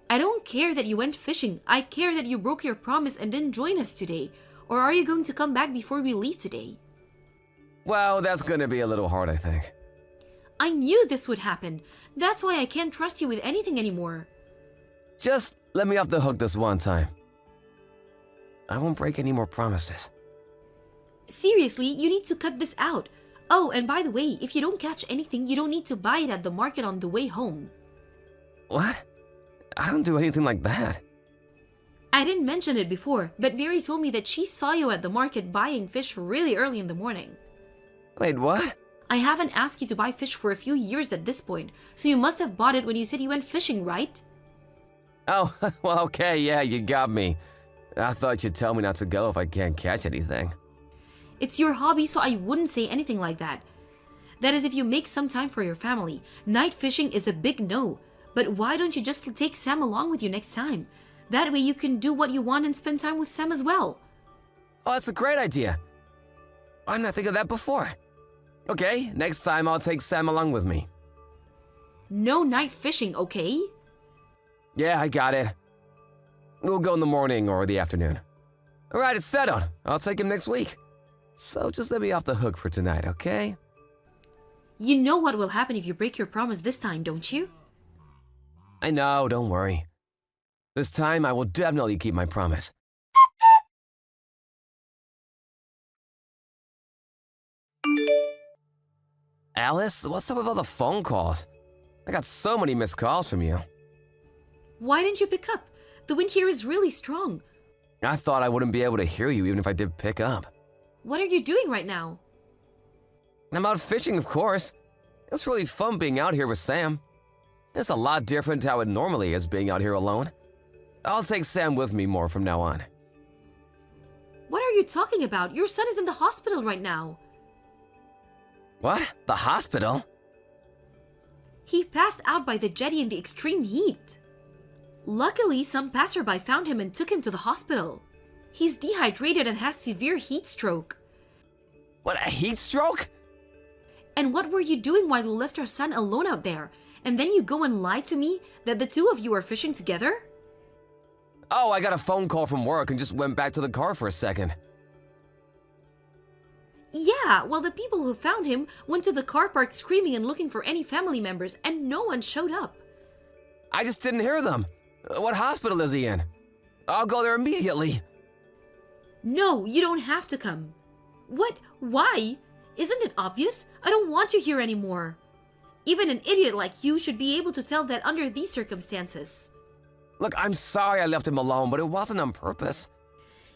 [SPEAKER 1] I don't care that you went fishing. I care that you broke your promise and didn't join us today. Or are you going to come back before we leave today?
[SPEAKER 5] Well, that's gonna be a little hard, I think.
[SPEAKER 1] I knew this would happen. That's why I can't trust you with anything anymore.
[SPEAKER 5] Just let me off the hook this one time. I won't break any more promises.
[SPEAKER 1] Seriously, you need to cut this out. Oh, and by the way, if you don't catch anything, you don't need to buy it at the market on the way home.
[SPEAKER 5] What? I don't do anything like that.
[SPEAKER 1] I didn't mention it before, but Mary told me that she saw you at the market buying fish really early in the morning.
[SPEAKER 5] Wait, what?
[SPEAKER 1] I haven't asked you to buy fish for a few years at this point, so you must have bought it when you said you went fishing, right?
[SPEAKER 5] Oh, well, okay, yeah, you got me. I thought you'd tell me not to go if I can't catch anything.
[SPEAKER 1] It's your hobby, so I wouldn't say anything like that. That is if you make some time for your family. Night fishing is a big no. But why don't you just take Sam along with you next time? That way you can do what you want and spend time with Sam as well.
[SPEAKER 5] Oh, that's a great idea. Why didn't I think of that before? Okay, next time I'll take Sam along with me.
[SPEAKER 1] No night fishing, okay?
[SPEAKER 5] Yeah, I got it. We'll go in the morning or the afternoon. All right, it's settled. I'll take him next week. So just let me off the hook for tonight, okay?
[SPEAKER 1] You know what will happen if you break your promise this time, don't you?
[SPEAKER 5] I know, don't worry. This time I will definitely keep my promise. Alice, what's up with all the phone calls? I got so many missed calls from you.
[SPEAKER 1] Why didn't you pick up? The wind here is really strong.
[SPEAKER 5] I thought I wouldn't be able to hear you even if I did pick up.
[SPEAKER 1] What are you doing right now?
[SPEAKER 5] I'm out fishing, of course. It's really fun being out here with Sam. It's a lot different how it normally is being out here alone. I'll take Sam with me more from now on.
[SPEAKER 1] What are you talking about? Your son is in the hospital right now.
[SPEAKER 5] What? The hospital?
[SPEAKER 1] He passed out by the jetty in the extreme heat. Luckily, some passerby found him and took him to the hospital. He's dehydrated and has severe heat stroke.
[SPEAKER 5] What, a heat stroke?
[SPEAKER 1] And what were you doing while you left our son alone out there? And then you go and lie to me that the two of you are fishing together?
[SPEAKER 5] Oh, I got a phone call from work and just went back to the car for a second.
[SPEAKER 1] Yeah, well, the people who found him went to the car park screaming and looking for any family members, and no one showed up.
[SPEAKER 5] I just didn't hear them. What hospital is he in? I'll go there immediately.
[SPEAKER 1] No, you don't have to come. What? Why? Isn't it obvious? I don't want you here anymore. Even an idiot like you should be able to tell that under these circumstances.
[SPEAKER 5] Look, I'm sorry I left him alone, but it wasn't on purpose.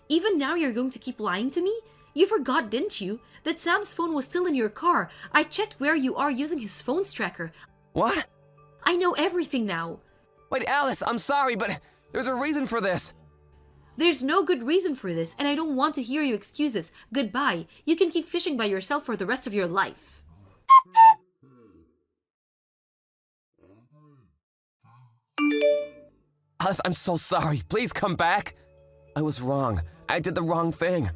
[SPEAKER 1] Even now you're going to keep lying to me? You forgot, didn't you, that Sam's phone was still in your car? I checked where you are using his phone's tracker.
[SPEAKER 5] What?
[SPEAKER 1] I know everything now.
[SPEAKER 5] Wait, Alice, I'm sorry, but there's a reason for this.
[SPEAKER 1] There's no good reason for this, and I don't want to hear your excuses. Goodbye. You can keep fishing by yourself for the rest of your life.
[SPEAKER 5] Alice, I'm so sorry. Please come back. I was wrong. I did the wrong thing.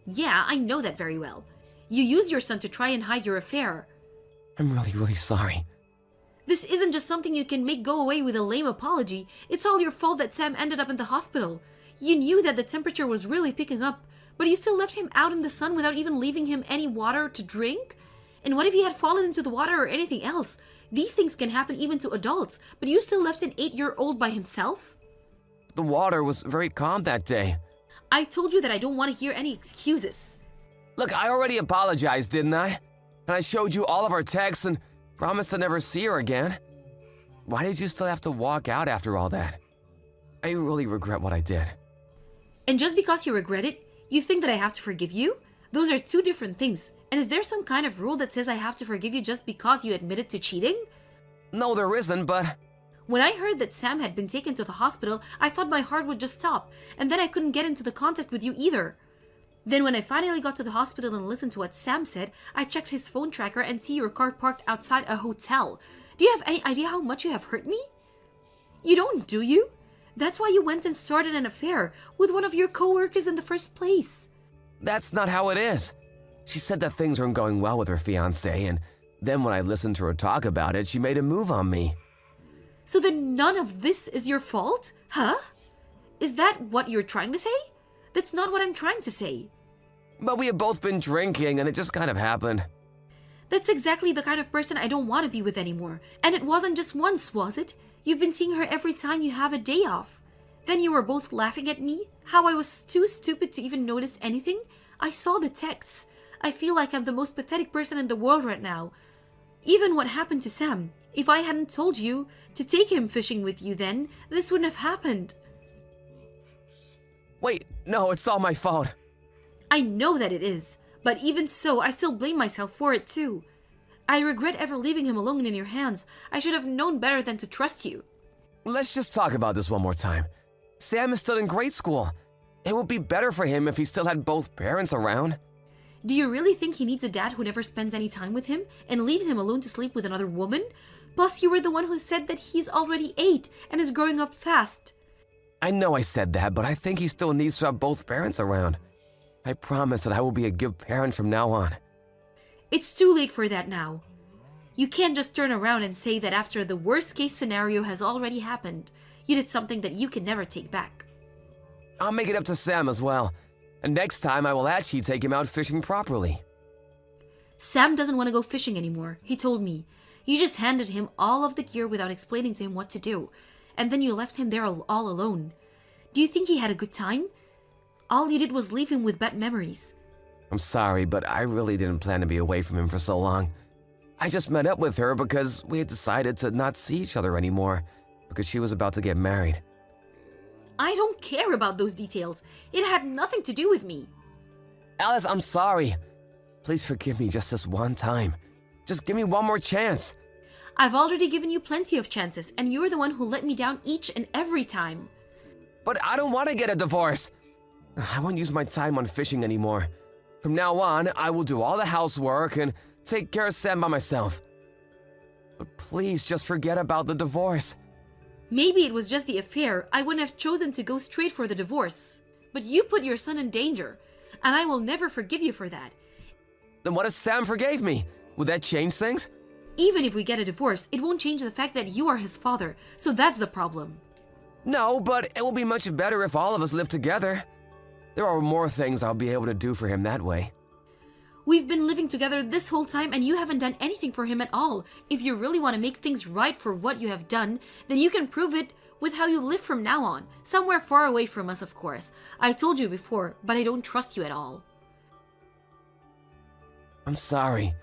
[SPEAKER 1] Yeah, I know that very well. You used your son to try and hide your affair.
[SPEAKER 5] I'm really, really sorry.
[SPEAKER 1] This isn't just something you can make go away with a lame apology. It's all your fault that Sam ended up in the hospital. You knew that the temperature was really picking up, but you still left him out in the sun without even leaving him any water to drink? And what if he had fallen into the water or anything else? These things can happen even to adults, but you still left an 8-year-old by himself?
[SPEAKER 5] The water was very calm that day.
[SPEAKER 1] I told you that I don't want to hear any excuses.
[SPEAKER 5] Look, I already apologized, didn't I? And I showed you all of our texts and promised to never see her again. Why did you still have to walk out after all that? I really regret what I did.
[SPEAKER 1] And just because you regret it, you think that I have to forgive you? Those are two different things. And is there some kind of rule that says I have to forgive you just because you admitted to cheating?
[SPEAKER 5] No, there isn't, but...
[SPEAKER 1] When I heard that Sam had been taken to the hospital, I thought my heart would just stop, and then I couldn't get into the contact with you either. Then when I finally got to the hospital and listened to what Sam said, I checked his phone tracker and see your car parked outside a hotel. Do you have any idea how much you have hurt me? You don't, do you? That's why you went and started an affair with one of your co-workers in the first place.
[SPEAKER 5] That's not how it is. She said that things weren't going well with her fiancé, and then when I listened to her talk about it, she made a move on me.
[SPEAKER 1] So then none of this is your fault? Huh? Is that what you're trying to say? That's not what I'm trying to say.
[SPEAKER 5] But we had both been drinking, and it just kind of happened.
[SPEAKER 1] That's exactly the kind of person I don't want to be with anymore. And it wasn't just once, was it? You've been seeing her every time you have a day off. Then you were both laughing at me, how I was too stupid to even notice anything. I saw the texts. I feel like I'm the most pathetic person in the world right now. Even what happened to Sam. If I hadn't told you to take him fishing with you then, this wouldn't have happened.
[SPEAKER 5] Wait, no, it's all my fault.
[SPEAKER 1] I know that it is, but even so, I still blame myself for it too. I regret ever leaving him alone in your hands. I should have known better than to trust you.
[SPEAKER 5] Let's just talk about this one more time. Sam is still in grade school. It would be better for him if he still had both parents around.
[SPEAKER 1] Do you really think he needs a dad who never spends any time with him and leaves him alone to sleep with another woman? Plus, you were the one who said that he's already 8 and is growing up fast.
[SPEAKER 5] I know I said that, but I think he still needs to have both parents around. I promise that I will be a good parent from now on.
[SPEAKER 1] It's too late for that now. You can't just turn around and say that after the worst case scenario has already happened, you did something that you can never take back.
[SPEAKER 5] I'll make it up to Sam as well. And next time I will actually take him out fishing properly.
[SPEAKER 1] Sam doesn't want to go fishing anymore, he told me. You just handed him all of the gear without explaining to him what to do. And then you left him there all alone. Do you think he had a good time? All you did was leave him with bad memories.
[SPEAKER 5] I'm sorry, but I really didn't plan to be away from him for so long. I just met up with her because we had decided to not see each other anymore because she was about to get married.
[SPEAKER 1] I don't care about those details. It had nothing to do with me.
[SPEAKER 5] Alice, I'm sorry. Please forgive me just this one time. Just give me one more chance.
[SPEAKER 1] I've already given you plenty of chances, and you're the one who let me down each and every time.
[SPEAKER 5] But I don't want to get a divorce. I won't use my time on fishing anymore. From now on, I will do all the housework and take care of Sam by myself. But please just forget about the divorce.
[SPEAKER 1] Maybe it was just the affair. I wouldn't have chosen to go straight for the divorce. But you put your son in danger, and I will never forgive you for that.
[SPEAKER 5] Then what if Sam forgave me? Would that change things?
[SPEAKER 1] Even if we get a divorce, it won't change the fact that you are his father, so that's the problem.
[SPEAKER 5] No, but it will be much better if all of us live together. There are more things I'll be able to do for him that way.
[SPEAKER 1] We've been living together this whole time and you haven't done anything for him at all. If you really want to make things right for what you have done, then you can prove it with how you live from now on. Somewhere far away from us, of course. I told you before, but I don't trust you at all.
[SPEAKER 5] I'm sorry.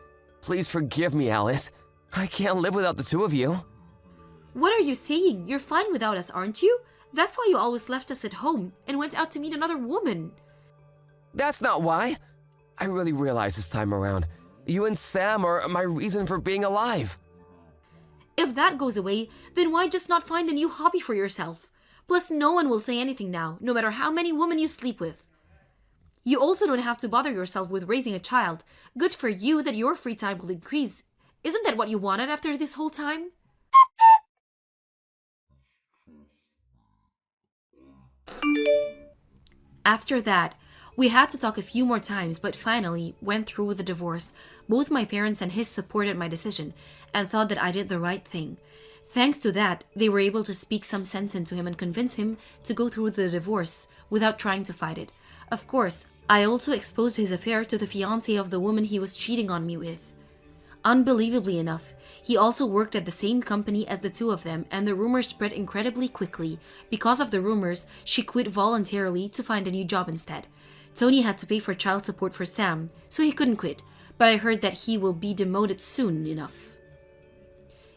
[SPEAKER 5] Please forgive me, Alice. I can't live without the two of you.
[SPEAKER 1] What are you saying? You're fine without us, aren't you? That's why you always left us at home and went out to meet another woman.
[SPEAKER 5] That's not why. I really realize this time around, you and Sam are my reason for being alive.
[SPEAKER 1] If that goes away, then why just not find a new hobby for yourself? Plus, no one will say anything now, no matter how many women you sleep with. You also don't have to bother yourself with raising a child. Good for you that your free time will increase. Isn't that what you wanted after this whole time? After that, we had to talk a few more times, but finally went through with the divorce. Both my parents and his supported my decision and thought that I did the right thing. Thanks to that, they were able to speak some sense into him and convince him to go through with the divorce without trying to fight it. Of course, I also exposed his affair to the fiancé of the woman he was cheating on me with. Unbelievably enough, he also worked at the same company as the two of them, and the rumors spread incredibly quickly. Because of the rumors, she quit voluntarily to find a new job instead. Tony had to pay for child support for Sam, so he couldn't quit, but I heard that he will be demoted soon enough.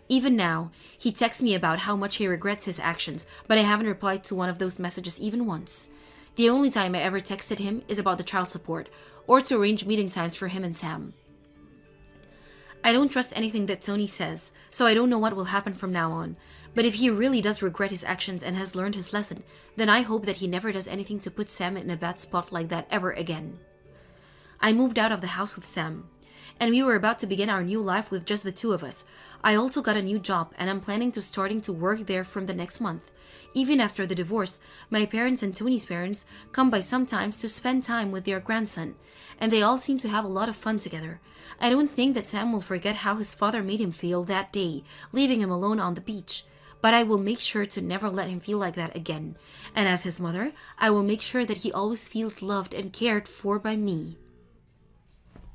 [SPEAKER 1] Even now, he texts me about how much he regrets his actions, but I haven't replied to one of those messages even once. The only time I ever texted him is about the child support, or to arrange meeting times for him and Sam. I don't trust anything that Tony says, so I don't know what will happen from now on. But if he really does regret his actions and has learned his lesson, then I hope that he never does anything to put Sam in a bad spot like that ever again. I moved out of the house with Sam, and we were about to begin our new life with just the two of us. I also got a new job, and I'm planning to starting to work there from the next month. Even after the divorce, my parents and Tony's parents come by sometimes to spend time with their grandson, and they all seem to have a lot of fun together. I don't think that Sam will forget how his father made him feel that day, leaving him alone on the beach. But I will make sure to never let him feel like that again. And as his mother, I will make sure that he always feels loved and cared for by me.